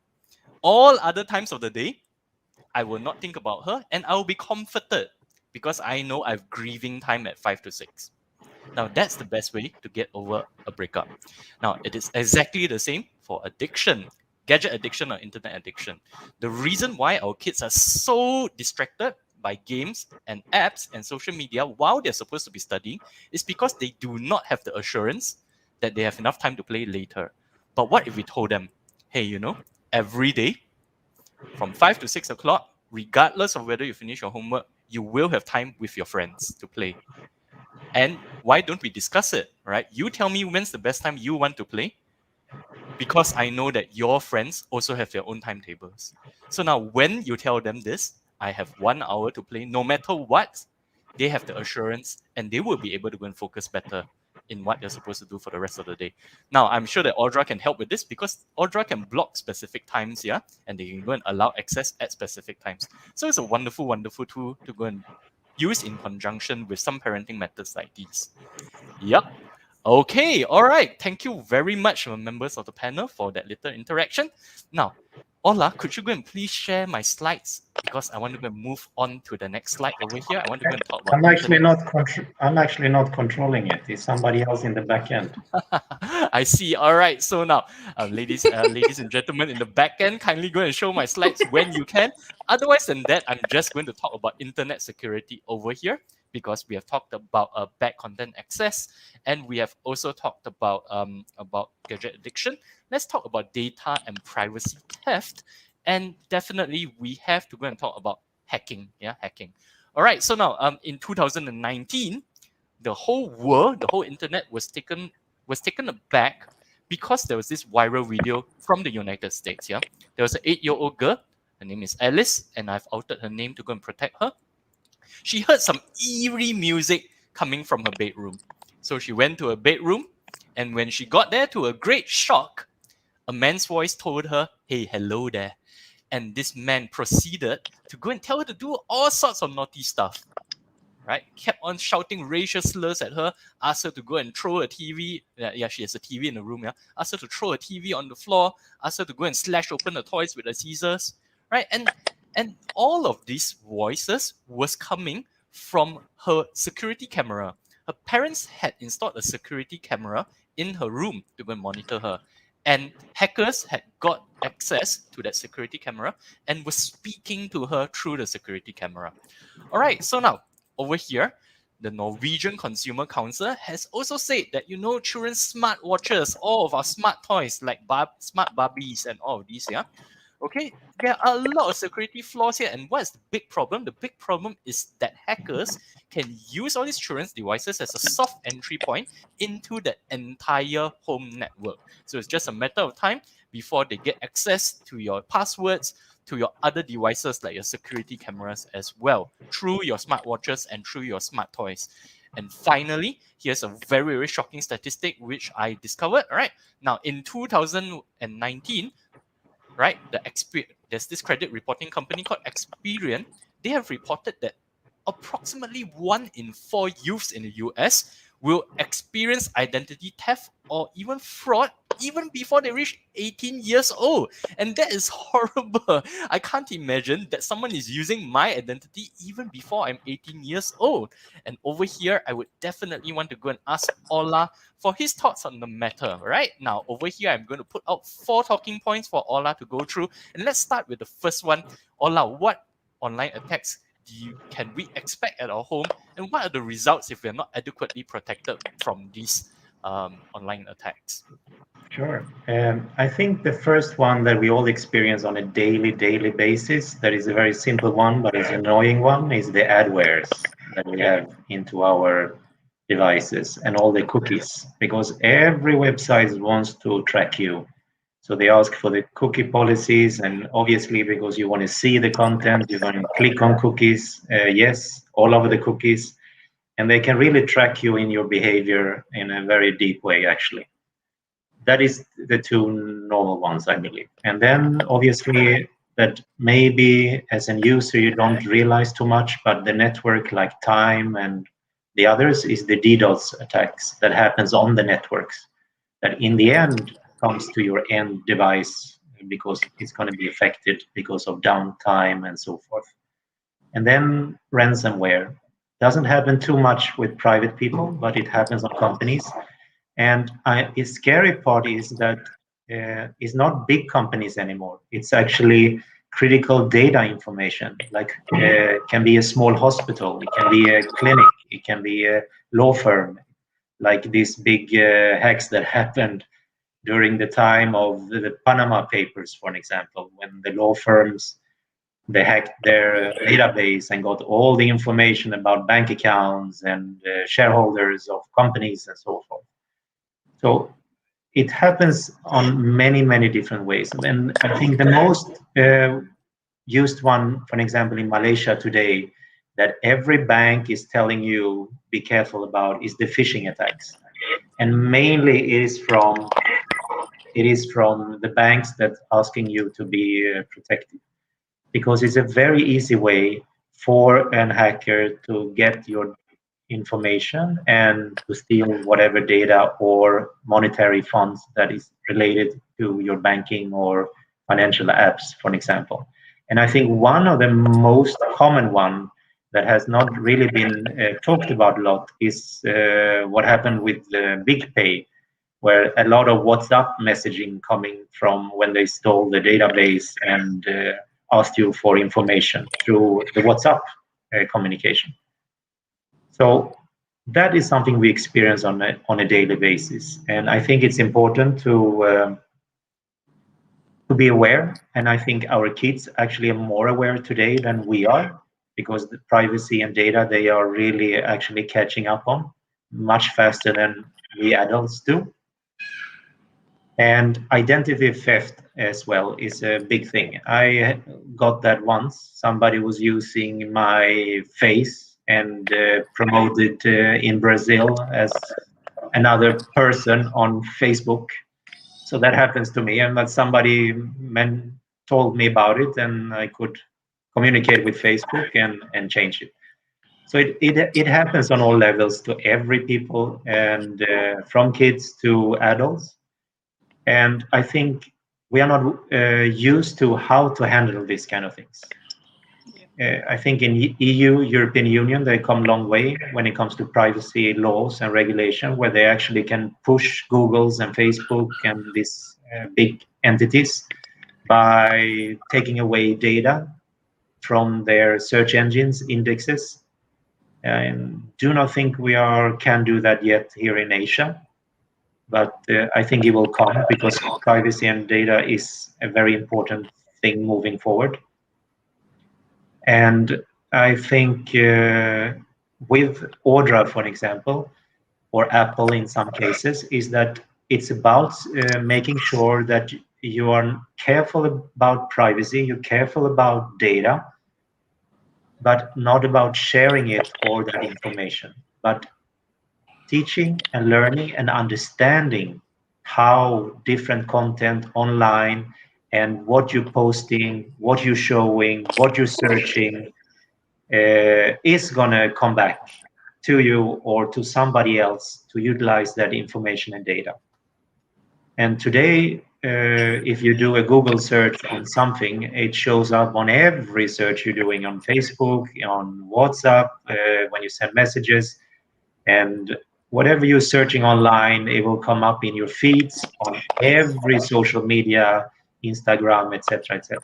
All other times of the day, I will not think about her and I will be comforted because I know I've grieving time at 5 to 6. Now, that's the best way to get over a breakup. Now, it is exactly the same for addiction, gadget addiction or internet addiction. The reason why our kids are so distracted by games and apps and social media while they're supposed to be studying is because they do not have the assurance that they have enough time to play later. But what if we told them, hey, every day from 5 to 6 o'clock, regardless of whether you finish your homework, you will have time with your friends to play. And why don't we discuss it, right? You tell me when's the best time you want to play, because I know that your friends also have their own timetables. So now when you tell them this, I have 1 hour to play, no matter what, they have the assurance and they will be able to go and focus better in what they're supposed to do for the rest of the day. Now, I'm sure that Uldra can help with this because Uldra can block specific times, yeah, and they can go and allow access at specific times. So it's a wonderful, wonderful tool to go and use in conjunction with some parenting methods like these. Yep. Okay, all right. Thank you very much, members of the panel, for that little interaction. Now, Ola, could you go and please share my slides? Because I want to go and move on to the next slide over here. I want to go and talk about I'm actually not controlling it. It's somebody else in the back end. I see. All right. So now, ladies and gentlemen in the back end, kindly go and show my slides when you can. Otherwise than that, I'm just going to talk about internet security over here because we have talked about bad content access and we have also talked about gadget addiction. Let's talk about data and privacy theft, and definitely we have to go and talk about hacking. Yeah, hacking. All right. So now, in 2019, the whole world, the whole internet was taken aback because there was this viral video from the United States. Yeah, there was an 8-year-old girl. Her name is Alice, and I've altered her name to go and protect her. She heard some eerie music coming from her bedroom, so she went to her bedroom, and when she got there, to her great shock, a man's voice told her, "Hey, hello there." And this man proceeded to go and tell her to do all sorts of naughty stuff. Right? Kept on shouting racial slurs at her, asked her to go and throw a TV. Yeah, she has a TV in the room. Yeah, asked her to throw a TV on the floor. Asked her to go and slash open the toys with the scissors. Right? And all of these voices was coming from her security camera. Her parents had installed a security camera in her room to go and monitor her. And hackers had got access to that security camera and was speaking to her through the security camera. All right, so now over here, the Norwegian Consumer Council has also said that, children's smart watches, all of our smart toys like smart Barbies and all of these, yeah, okay, there are a lot of security flaws here. And what's the big problem? The big problem is that hackers can use all these children's devices as a soft entry point into the entire home network. So it's just a matter of time before they get access to your passwords, to your other devices like your security cameras as well, through your smartwatches and through your smart toys. And finally, here's a very, very shocking statistic which I discovered. Right now, in 2019, right, there's this credit reporting company called Experian. They have reported that approximately 1 in 4 youths in the US will experience identity theft or even fraud even before they reach 18 years old. And that is horrible. I can't imagine that someone is using my identity even before I'm 18 years old. And over here, I would definitely want to go and ask Ola for his thoughts on the matter. Right now, over here, I'm going to put out 4 talking points for Ola to go through. And let's start with the first one. Ola, what online attacks can we expect at our home, and what are the results if we're not adequately protected from these online attacks? Sure. I think the first one that we all experience on a daily basis, that is a very simple one, but it's an annoying one, is the adwares that we have into our devices and all the cookies, because every website wants to track you. So they ask for the cookie policies, and obviously because you want to see the content, you're going to click on cookies, yes, all over the cookies, and they can really track you in your behavior in a very deep way, actually. That is the 2 normal ones, I believe. And then obviously that maybe as a user you don't realize too much, but the network like Time and the others is the DDoS attacks that happens on the networks, that in the end comes to your end device because it's going to be affected because of downtime and so forth. And then ransomware doesn't happen too much with private people, but it happens on companies. And the scary part is that it's not big companies anymore. It's actually critical data information, like can be a small hospital, it can be a clinic, it can be a law firm, like these big hacks that happened during the time of the Panama Papers, for an example, when the law firms, they hacked their database and got all the information about bank accounts and shareholders of companies and so forth. So it happens on many different ways. And I think the most used one, for example, in Malaysia today, that every bank is telling you be careful about is the phishing attacks. And mainly it is from the banks that asking you to be protected, because it's a very easy way for an hacker to get your information and to steal whatever data or monetary funds that is related to your banking or financial apps, for example. And I think one of the most common one that has not really been talked about a lot is what happened with Big Pay, where a lot of WhatsApp messaging coming from when they stole the database and asked you for information through the WhatsApp communication. So that is something we experience on a daily basis, and I think it's important to be aware. And I think our kids actually are more aware today than we are, because the privacy and data they are really actually catching up on much faster than we adults do. And identity theft as well is a big thing. I got that once. Somebody was using my face and promoted in Brazil as another person on Facebook. So that happens to me, and that somebody told me about it, and I could communicate with Facebook and change it. So it happens on all levels to every people, and from kids to adults. And I think we are not used to how to handle these kind of things. I think in EU, European Union, they come a long way when it comes to privacy laws and regulation, where they actually can push Google's and Facebook and these big entities by taking away data from their search engines indexes. And do not think we can do that yet here in Asia, but I think it will come, because privacy and data is a very important thing moving forward. And I think with Uldra, for example, or Apple in some cases, is that it's about making sure that you are careful about privacy, you're careful about data, but not about sharing it, all that information, but teaching and learning and understanding how different content online and what you're posting, what you're showing, what you're searching is going to come back to you or to somebody else to utilize that information and data. And today, if you do a Google search on something, it shows up on every search you're doing on Facebook, on WhatsApp, when you send messages, and whatever you're searching online, it will come up in your feeds on every social media, Instagram, etc., etc.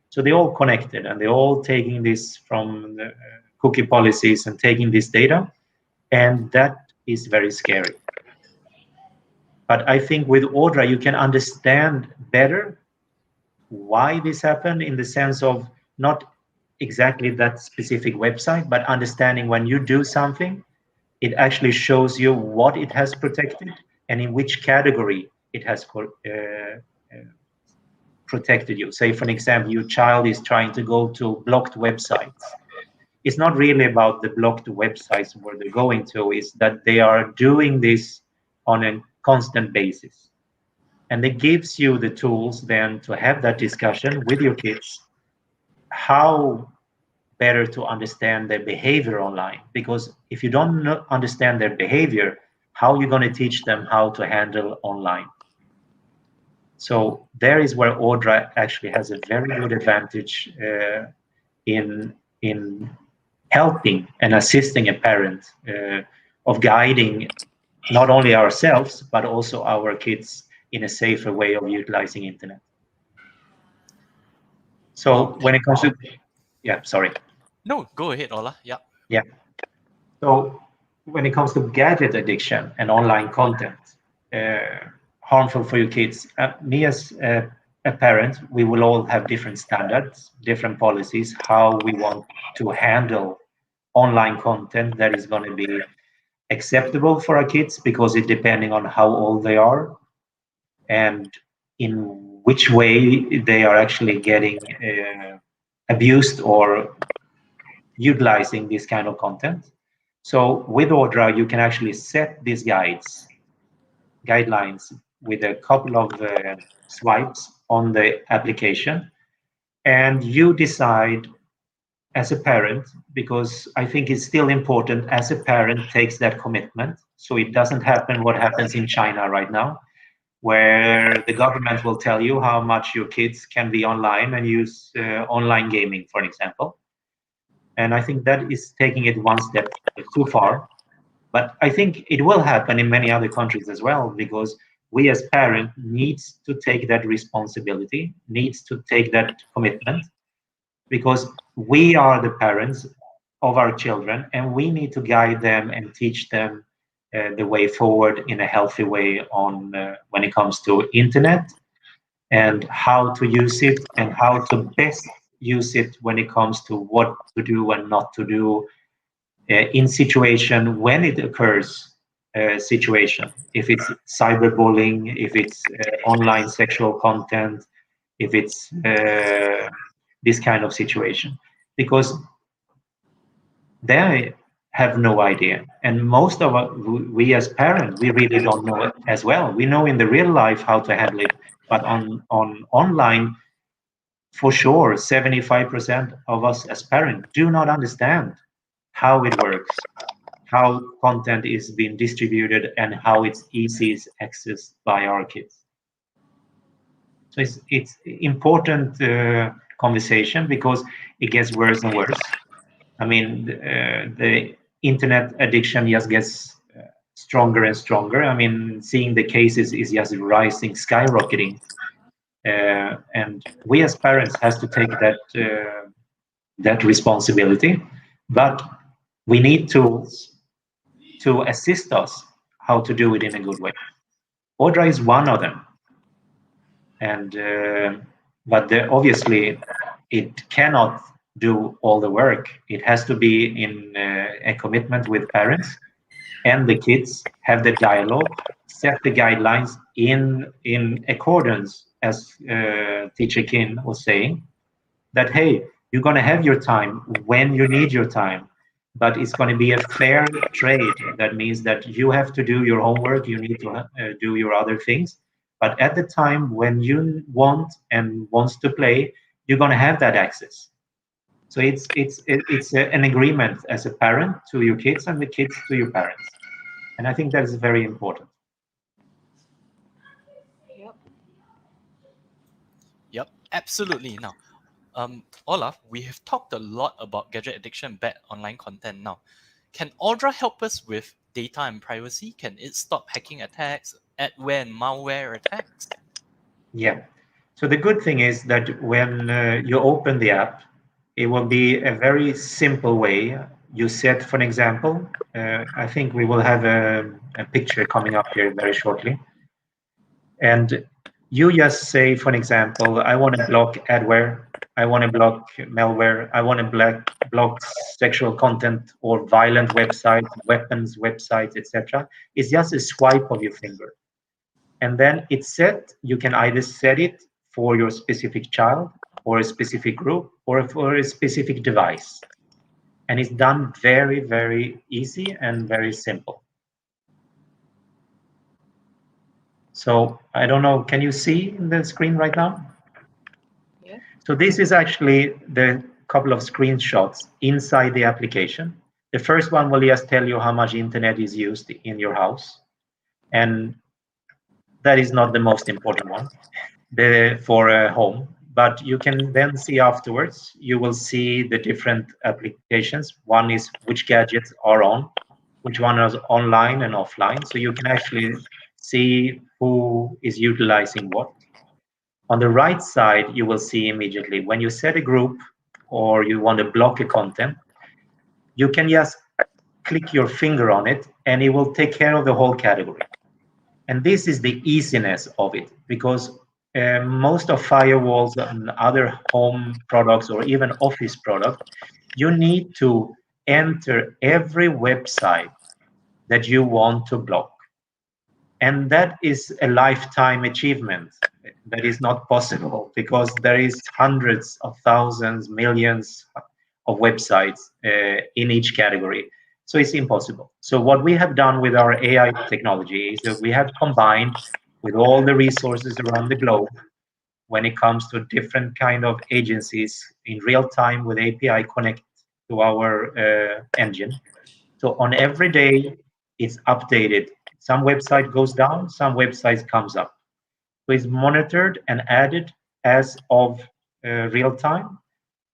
So they're all connected, and they're all taking this from the cookie policies and taking this data, and that is very scary. But I think with Uldra, you can understand better why this happened, in the sense of not exactly that specific website, but understanding when you do something, it actually shows you what it has protected and in which category it has protected you. Say, for an example, your child is trying to go to blocked websites. It's not really about the blocked websites where they're going to, is that they are doing this on a constant basis. And it gives you the tools then to have that discussion with your kids, how better to understand their behavior online. Because if you don't understand their behavior, how are you going to teach them how to handle online? So there is where Uldra actually has a very good advantage in helping and assisting a parent, of guiding not only ourselves, but also our kids in a safer way of utilizing internet. So when it comes to, yeah, sorry. No, go ahead, Ola. Yeah. Yeah. So when it comes to gadget addiction and online content, harmful for your kids, me as a parent, we will all have different standards, different policies, how we want to handle online content that is going to be acceptable for our kids, because it depending on how old they are and in which way they are actually getting abused or utilizing this kind of content. So with Uldra, you can actually set these guidelines with a couple of swipes on the application, and you decide as a parent, because I think it's still important as a parent takes that commitment, so it doesn't happen what happens in China right now, where the government will tell you how much your kids can be online and use online gaming, for example. And I think that is taking it one step too far. But I think it will happen in many other countries as well, because we as parents needs to take that responsibility, needs to take that commitment, because we are the parents of our children, and we need to guide them and teach them the way forward in a healthy way on when it comes to internet, and how to use it and how to best use it when it comes to what to do and not to do in situation when it occurs situation. If it's cyberbullying, if it's online sexual content, if it's this kind of situation, because they have no idea. And most of us, we as parents, we really don't know it as well. We know in the real life how to handle it, but on online, for sure, 75% of us as parents do not understand how it works, how content is being distributed, and how it's easy accessed by our kids. So it's important conversation, because it gets worse and worse. I mean, the internet addiction just gets stronger and stronger. I mean, seeing the cases is just rising, skyrocketing. And we as parents has to take that responsibility, but we need tools to assist us how to do it in a good way. Uldra is one of them, and but obviously it cannot do all the work. It has to be in a commitment with parents, and the kids have the dialogue, set the guidelines in accordance, as teacher Kin was saying, that hey, you're going to have your time when you need your time, but it's going to be a fair trade. That means that you have to do your homework, you need to do your other things, but at the time when you want and wants to play, you're going to have that access. So an agreement as a parent to your kids and the kids to your parents, and I think that is very important. Yep. Yep, absolutely. Now, Olaf, we have talked a lot about gadget addiction and bad online content. Now, can Audra help us with data and privacy? Can it stop hacking attacks, adware and malware attacks? Yeah. So the good thing is that when you open the app, it will be a very simple way. You set, for an example, I think we will have a picture coming up here very shortly. And you just say, for an example, I want to block adware, I want to block malware, I want to block sexual content or violent websites, weapons websites, etc. It's just a swipe of your finger. And then it's set. You can either set it for your specific child or a specific group or for a specific device. And it's done very, very easy and very simple. So I don't know, can you see the screen right now? Yeah. So this is actually the couple of screenshots inside the application. The first one will just tell you how much internet is used in your house. And that is not the most important one for a home. But you can then see afterwards, you will see the different applications. One is which gadgets are on, which one is online and offline. So you can actually see who is utilizing what. On the right side, you will see immediately when you set a group or you want to block a content, you can just click your finger on it and it will take care of the whole category. And this is the easiness of it, because most of firewalls and other home products or even office products, you need to enter every website that you want to block. And that is a lifetime achievement. That is not possible because there is hundreds of thousands, millions of websites in each category. So it's impossible. So what we have done with our AI technology is that we have combined with all the resources around the globe when it comes to different kind of agencies in real time with API connect to our engine. So on every day, it's updated. Some website goes down, some websites comes up. So it's monitored and added as of real time,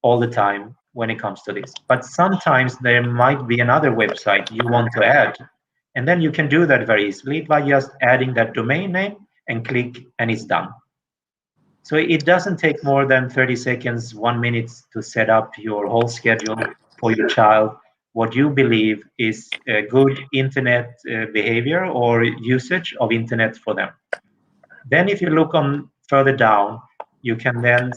all the time when it comes to this. But sometimes there might be another website you want to add. And then you can do that very easily by just adding that domain name and click, and it's done. So it doesn't take more than 30 seconds, 1 minute to set up your whole schedule for your child, what you believe is a good internet behavior or usage of internet for them. Then if you look on further down, you can then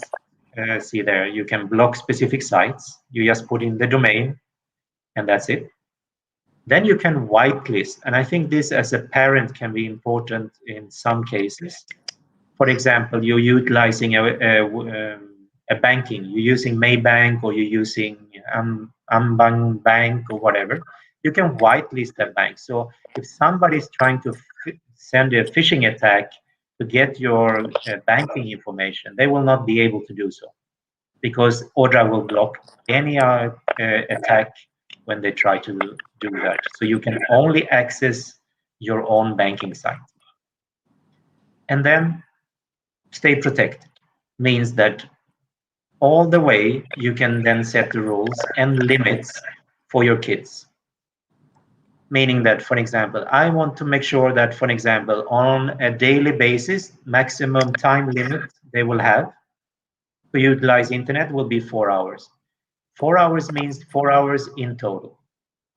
see there, you can block specific sites. You just put in the domain and that's it. Then you can whitelist. And I think this as a parent can be important in some cases. For example, you're utilizing a banking, you're using Maybank or you're using Ambang Bank or whatever, you can whitelist that bank. So if somebody's trying to send a phishing attack to get your banking information, they will not be able to do so because Audra will block any attack when they try to do that. So you can only access your own banking site. And then stay protected means that all the way you can then set the rules and limits for your kids. Meaning that, for example, I want to make sure that, for example, on a daily basis, maximum time limit they will have to utilize internet will be 4 hours. 4 hours means 4 hours in total,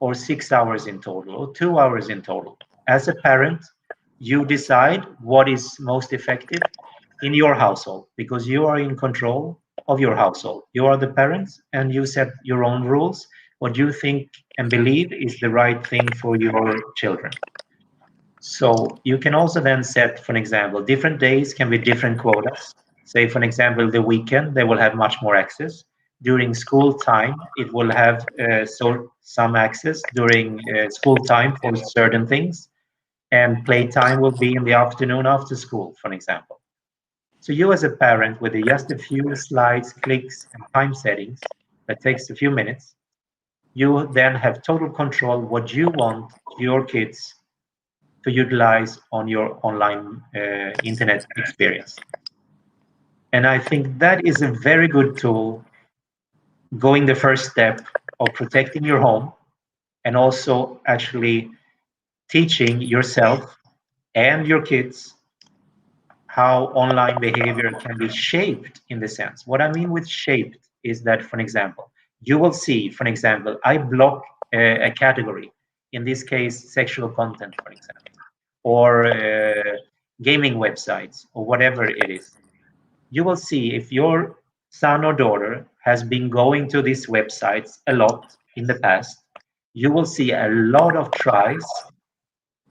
or 6 hours in total, or 2 hours in total. As a parent, you decide what is most effective in your household because you are in control of your household. You are the parents and you set your own rules, what you think and believe is the right thing for your children. So you can also then set, for an example, different days can be different quotas. Say, for an example, the weekend, they will have much more access. During school time, it will have some access during school time for certain things. And playtime will be in the afternoon after school, for an example. So you as a parent, with just a few slides, clicks, and time settings, that takes a few minutes, you then have total control what you want your kids to utilize on your online internet experience. And I think that is a very good tool going the first step of protecting your home and also actually teaching yourself and your kids how online behavior can be shaped in the sense. What I mean with shaped is that, for an example, you will see, for an example, I block a category, in this case, sexual content, for example, or gaming websites, or whatever it is. You will see if your son or daughter has been going to these websites a lot in the past, you will see a lot of tries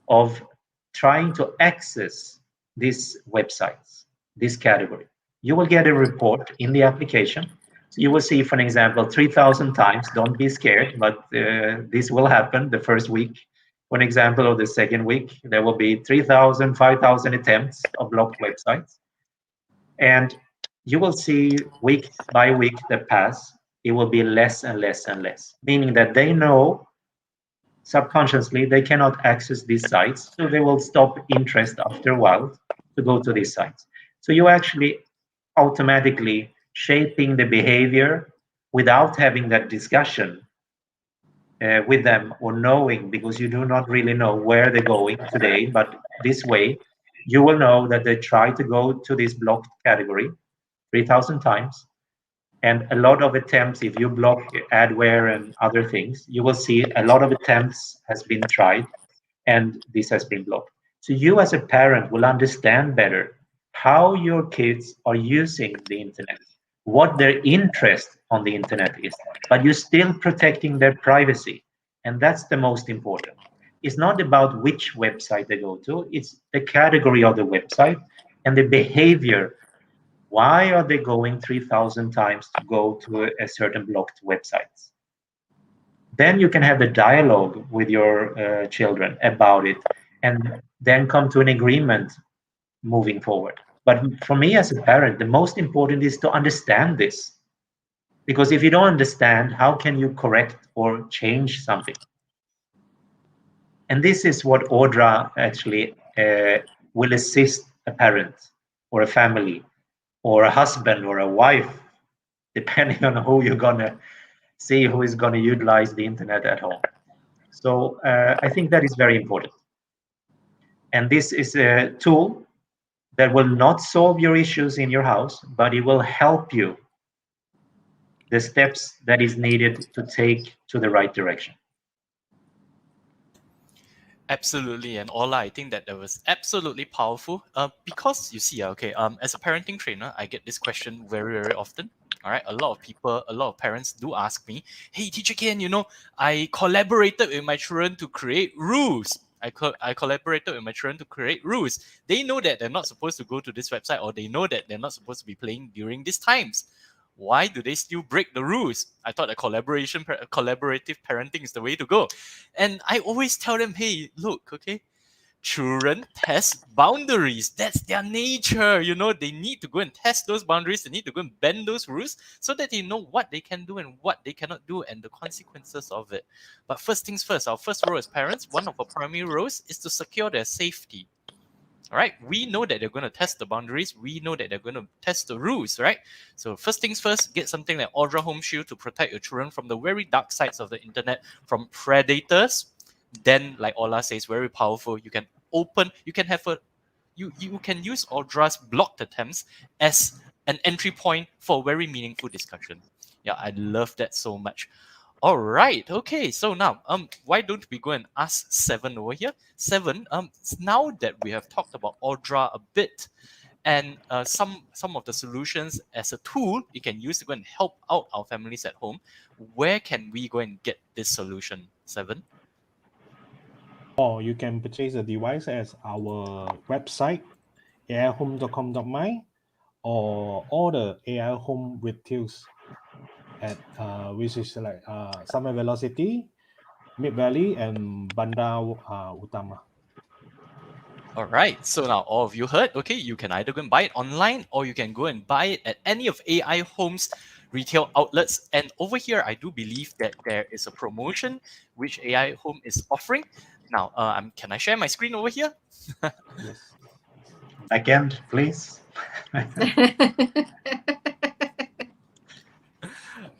of trying to access these websites, this category. You will get a report in the application. So you will see, for an example, 3,000 times. Don't be scared, but this will happen the first week. For an example, of the second week, there will be 3,000, 5,000 attempts of blocked websites. And you will see week by week that pass, it will be less and less and less, meaning that they know subconsciously they cannot access these sites, so they will stop interest after a while to go to these sites. So you actually automatically shaping the behavior without having that discussion with them or knowing, because you do not really know where they're going today, but this way you will know that they try to go to this blocked category 3,000 times. And a lot of attempts, if you block adware and other things, you will see a lot of attempts has been tried and this has been blocked. So you as a parent will understand better how your kids are using the internet, what their interest on the internet is, but you're still protecting their privacy. And that's the most important. It's not about which website they go to, it's the category of the website and the behavior. Why are they going 3,000 times to go to a certain blocked website? Then you can have the dialogue with your children about it and then come to an agreement moving forward. But for me as a parent, the most important is to understand this. Because if you don't understand, how can you correct or change something? And this is what Audra actually will assist a parent or a family or a husband or a wife, depending on who you're gonna see who is gonna utilize the internet at home. So I think that is very important. And this is a tool that will not solve your issues in your house, but it will help you the steps that is needed to take to the right direction. Absolutely, and Ola, I think that was absolutely powerful. Because you see, as a parenting trainer, I get this question very, very often. All right, a lot of people, a lot of parents do ask me, "Hey, Teacher Ken, I collaborated with my children to create rules. I collaborated with my children to create rules. They know that they're not supposed to go to this website, or they know that they're not supposed to be playing during these times. Why do they still break the rules? I thought collaborative parenting is the way to go." And I always tell them, hey, look, okay, children test boundaries. That's their nature. They need to go and test those boundaries. They need to go and bend those rules so that they know what they can do and what they cannot do and the consequences of it. But first things first, our first role as parents, one of our primary roles is to secure their safety. All right, we know that they're going to test the boundaries. We know that they're going to test the rules, right? So first things first, get something like Audra Home Shield to protect your children from the very dark sides of the internet, from predators. Then, like Ola says, very powerful. You can use Audra's blocked attempts as an entry point for a very meaningful discussion. Yeah, I love that so much. All right. Okay. So now, why don't we go and ask Seven over here? Seven, now that we have talked about Audra a bit, and some of the solutions as a tool you can use to go and help out our families at home. Where can we go and get this solution, Seven? Or you can purchase the device as our website, aihome.com.my, or order AI Home retails at which is like Summer Velocity, Mid Valley, and Bandar Utama. All right. So now all of you heard, okay, you can either go and buy it online or you can go and buy it at any of AI Home's retail outlets. And over here, I do believe that there is a promotion which AI Home is offering. Now, can I share my screen over here? Yes. Back end, please.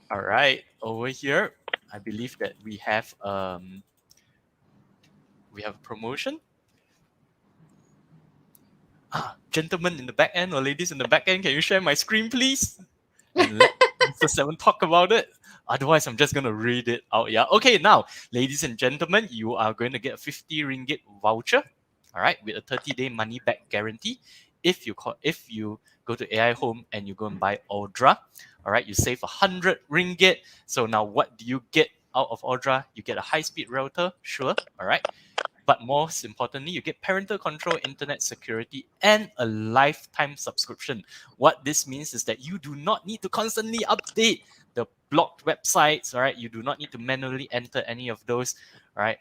All right. Over here, I believe that we have a promotion. Gentlemen in the back end or ladies in the back end, can you share my screen, please? And let Mr. Seven talk about it. Otherwise, I'm just going to read it out. Yeah. Okay, now, ladies and gentlemen, you are going to get a 50 ringgit voucher, all right, with a 30-day money back guarantee. If you go to AI Home and you go and buy Uldra, all right, you save 100 ringgit. So now what do you get out of Uldra? You get a high-speed router, sure, all right. But most importantly, you get parental control, internet security, and a lifetime subscription. What this means is that you do not need to constantly update the blocked websites, all right? You do not need to manually enter any of those, all right?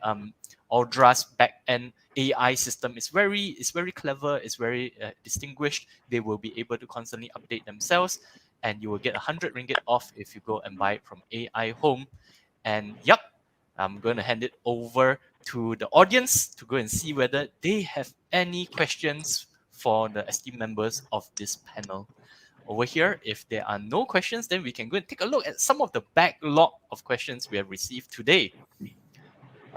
Uldra's back-end AI system is very clever, it's very distinguished. They will be able to constantly update themselves, and you will get 100 ringgit off if you go and buy it from AI Home. And yep, I'm going to hand it over to the audience to go and see whether they have any questions for the esteemed members of this panel. Over here, if there are no questions, then we can go and take a look at some of the backlog of questions we have received today.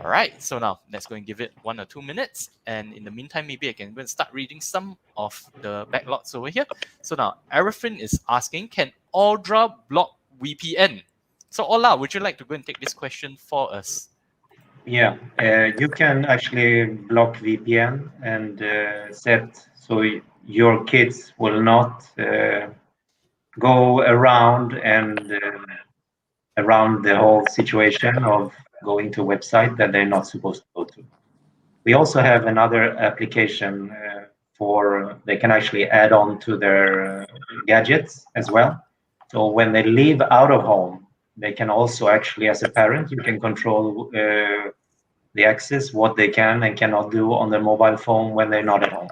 All right, so now let's go and give it 1 or 2 minutes. And in the meantime, maybe I can go and start reading some of the backlogs over here. So now, Arifin is asking, can Uldra block VPN? So Ola, would you like to go and take this question for us? Yeah, you can actually block VPN and set so your kids will not go around and around the whole situation of going to a website that they're not supposed to go to. We also have another application for they can actually add on to their gadgets as well. So when they leave out of home, they can also actually, as a parent, you can control the access, what they can and cannot do on their mobile phone when they're not at home.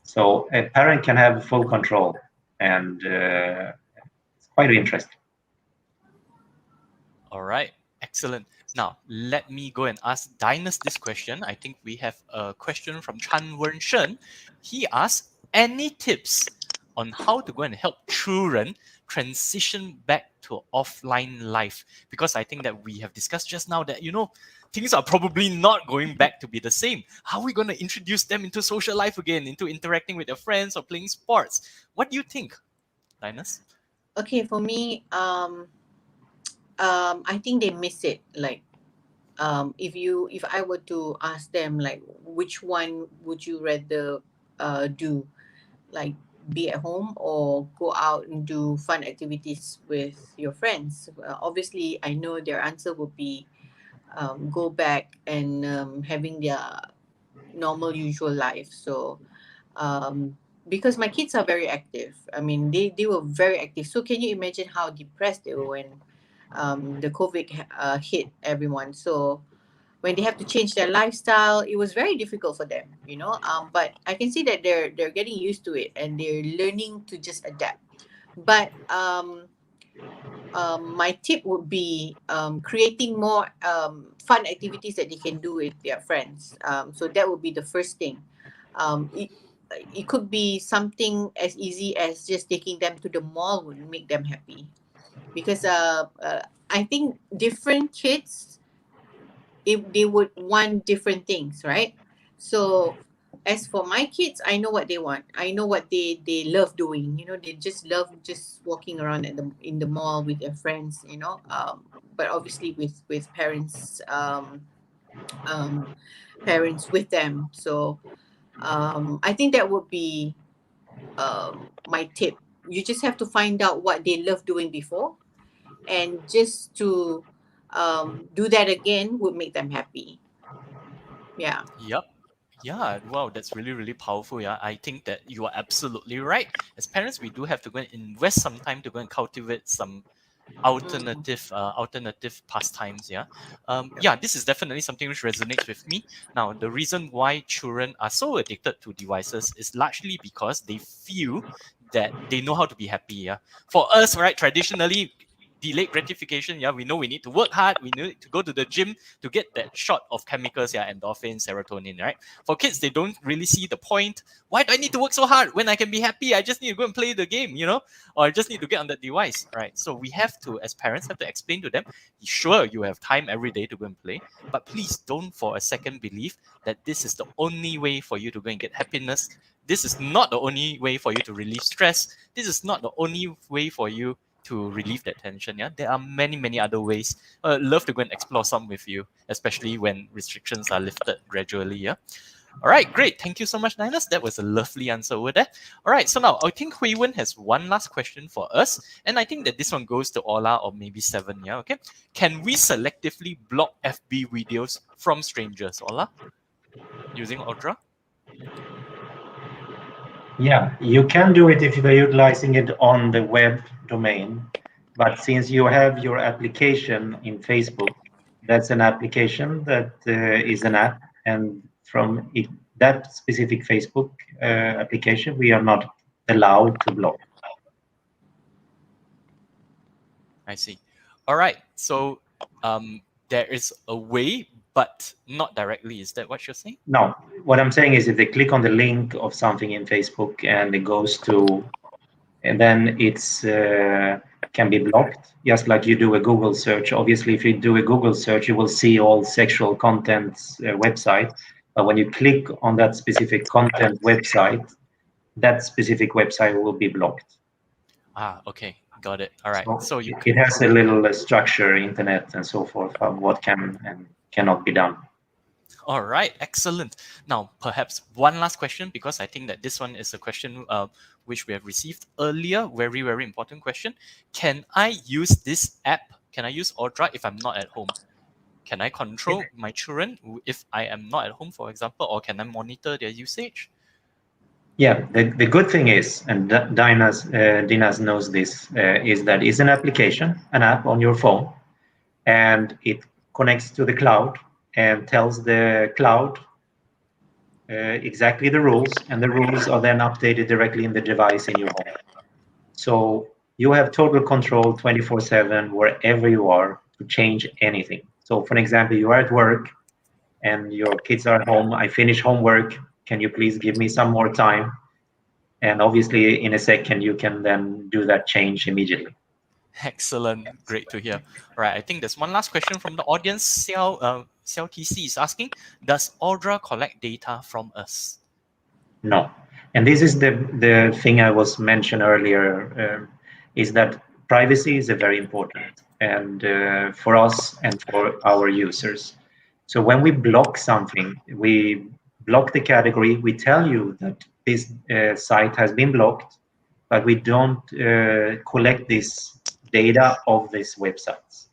So a parent can have full control, and it's quite interesting. All right, excellent. Now, let me go and ask Dinus this question. I think we have a question from Chan Wen Shen. He asks, any tips on how to go and help children transition back to offline life? Because I think that we have discussed just now that, things are probably not going back to be the same. How are we going to introduce them into social life again, into interacting with their friends or playing sports? What do you think, Dinus? Okay, for me, I think they miss it. Like, if I were to ask them, like, which one would you rather do, like, be at home or go out and do fun activities with your friends? Obviously, I know their answer would be go back and having their normal, usual life. So, because my kids are very active. I mean, they were very active. So can you imagine how depressed they were when the COVID hit everyone? So when they have to change their lifestyle, it was very difficult for them, But I can see that they're getting used to it and they're learning to just adapt. But my tip would be creating more fun activities that they can do with their friends. So that would be the first thing. It could be something as easy as just taking them to the mall would make them happy, because I think different kids, if they would want different things, right? So as for my kids, I know what they want. I know what they love doing. They just love just walking around in the mall with their friends. But obviously with parents, parents with them. So I think that would be my tip. You just have to find out what they love doing before, and just to do that again would make them happy. Yeah. Yep. Yeah, wow, that's really, really powerful. Yeah, I think that you are absolutely right. As parents, we do have to go and invest some time to go and cultivate some Mm. alternative pastimes. Yeah, this is definitely something which resonates with me. Now, the reason why children are so addicted to devices is largely because they feel that they know how to be happy. Yeah, for us, right, traditionally, delayed gratification. Yeah, we know we need to work hard, we need to go to the gym to get that shot of chemicals. Yeah, endorphin, serotonin. Right, for kids, they don't really see the point. Why do I need to work so hard when I can be happy? I just need to go and play the game, or I just need to get on that device, right? So we have to, as parents, have to explain to them, sure, you have time every day to go and play, but please don't for a second believe that this is the only way for you to go and get happiness. This is not the only way for you to relieve stress. This is not the only way for you to relieve that tension. Yeah, there are many, many other ways. Love to go and explore some with you, especially when restrictions are lifted gradually. Yeah. All right, great. Thank you so much, Linus. That was a lovely answer over there. All right, so now I think Hui Wen has one last question for us. And I think that this one goes to Ola or maybe Seven. Yeah, okay. Can we selectively block FB videos from strangers, Ola, using Uldra? Yeah, you can do it if you're utilizing it on the web domain. But since you have your application in Facebook, that's an application that is an app. And from that specific Facebook application, we are not allowed to block. I see. All right, so there is a way, but not directly. Is that what you're saying? No, what I'm saying is if they click on the link of something in Facebook and it goes to, and then it's can be blocked, just like you do a Google search. Obviously, if you do a Google search, you will see all sexual content website. But when you click on that specific content website, that specific website will be blocked. Ah, okay, got it. All right, So so you it has a little structure, internet and so forth, of what can and cannot be done. All right, excellent. Now, perhaps one last question, because I think that this one is a question which we have received earlier. Very, very important question. Can I use this app? Can I use Audra if I'm not at home? Can I control my children if I am not at home, for example, or can I monitor their usage? Yeah, the good thing is, and Dinas knows this, is that it's an application, an app on your phone, and it connects to the cloud and tells the cloud exactly the rules, and the rules are then updated directly in the device in your home. So you have total control 24/7 wherever you are to change anything. So for an example, you are at work and your kids are at home. I finish homework. Can you please give me some more time? And obviously, in a second, you can then do that change immediately. Excellent. Great to hear. All right. I think there's one last question from the audience. Xiao TC is asking, does Audra collect data from us? No. And this is the thing I was mentioned earlier, is that privacy is a very important and for us and for our users. So when we block something, we block the category, we tell you that this site has been blocked, but we don't collect this data of these websites.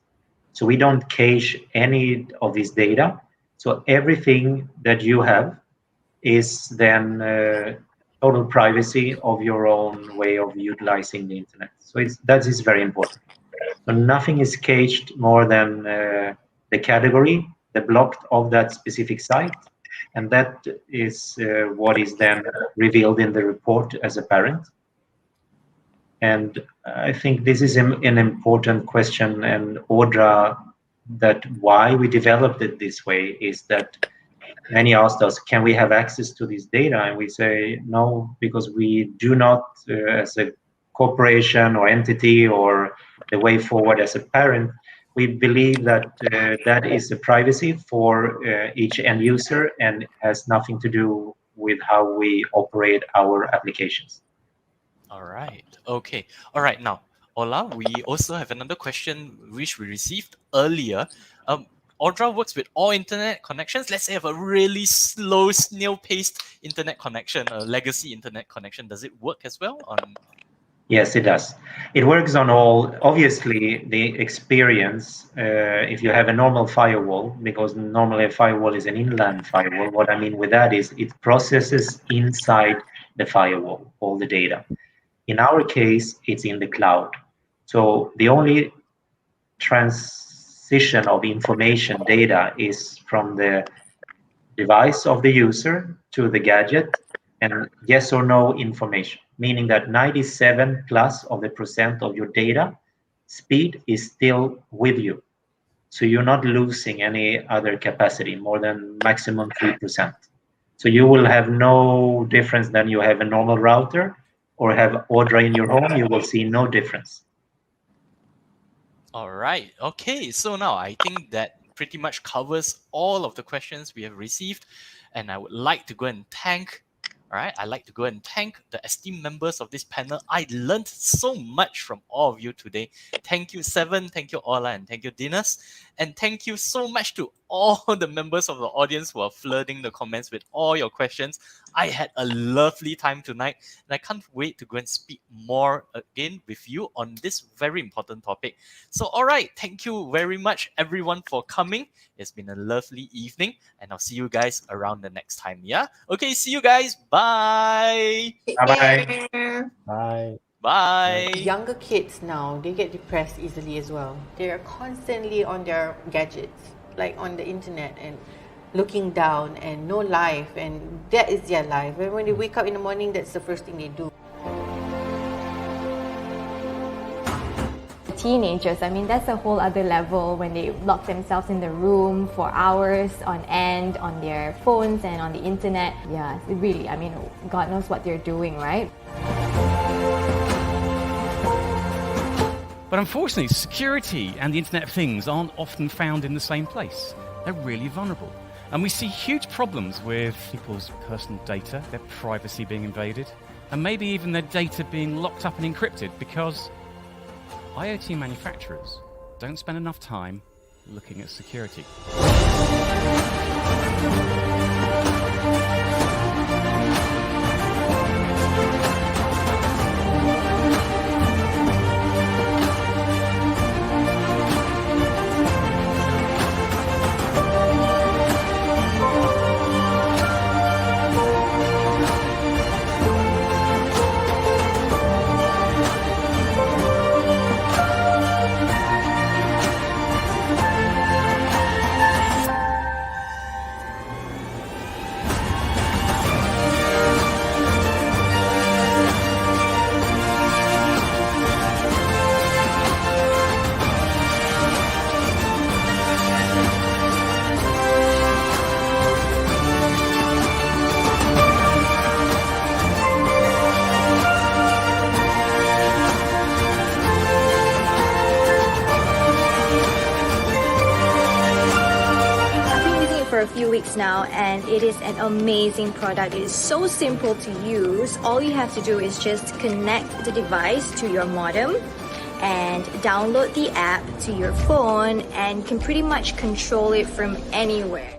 So we don't cache any of this data. So everything that you have is then total privacy of your own way of utilizing the internet. So that is very important. So nothing is caged more than the category, the blocked of that specific site, and that is what is then revealed in the report as a parent. And I think this is an important question, and Audra, that why we developed it this way is that many asked us, can we have access to this data? And we say no, because we do not, as a corporation or entity or the way forward as a parent, we believe that that is a privacy for each end user and has nothing to do with how we operate our applications. All right. Okay. All right. Now, Ola, we also have another question which we received earlier. Uldra works with all internet connections. Let's say I have a really slow, snail-paced internet connection, a legacy internet connection. Does it work as well on? Yes, it does. It works on all. Obviously, the experience, if you have a normal firewall, because normally a firewall is an inland firewall, what I mean with that is it processes inside the firewall all the data. In our case, it's in the cloud. So the only transition of information data is from the device of the user to the gadget and yes or no information, meaning that 97 plus of the percent of your data speed is still with you. So you're not losing any other capacity, more than maximum 3%. So you will have no difference than you have a normal router or have Uldra in your home, you will see no difference. All right. Okay. So now I think that pretty much covers all of the questions we have received. And I would like to go and thank, all right, I'd like to go and thank the esteemed members of this panel. I learned so much from all of you today. Thank you, Seven. Thank you, Ola. And thank you, Dinas. And thank you so much to all the members of the audience who are flooding the comments with all your questions. I had a lovely time tonight, and I can't wait to go and speak more again with you on this very important topic. So, all right, thank you very much, everyone, for coming. It's been a lovely evening, and I'll see you guys around the next time. Yeah? Okay, see you guys. Bye. Take Bye-bye. care. Bye. Bye. Younger kids now, they get depressed easily as well. They're constantly on their gadgets, like on the internet and looking down and no life, and that is their life. And when they wake up in the morning, that's the first thing they do. Teenagers, I mean, that's a whole other level when they lock themselves in the room for hours on end on their phones and on the internet. Yeah, really, I mean, God knows what they're doing, right? But unfortunately, security and the Internet of Things aren't often found in the same place. They're really vulnerable. And we see huge problems with people's personal data, their privacy being invaded, and maybe even their data being locked up and encrypted because IoT manufacturers don't spend enough time looking at security. For a few weeks now, and it is an amazing product. It is so simple to use. All you have to do is just connect the device to your modem and download the app to your phone and can pretty much control it from anywhere.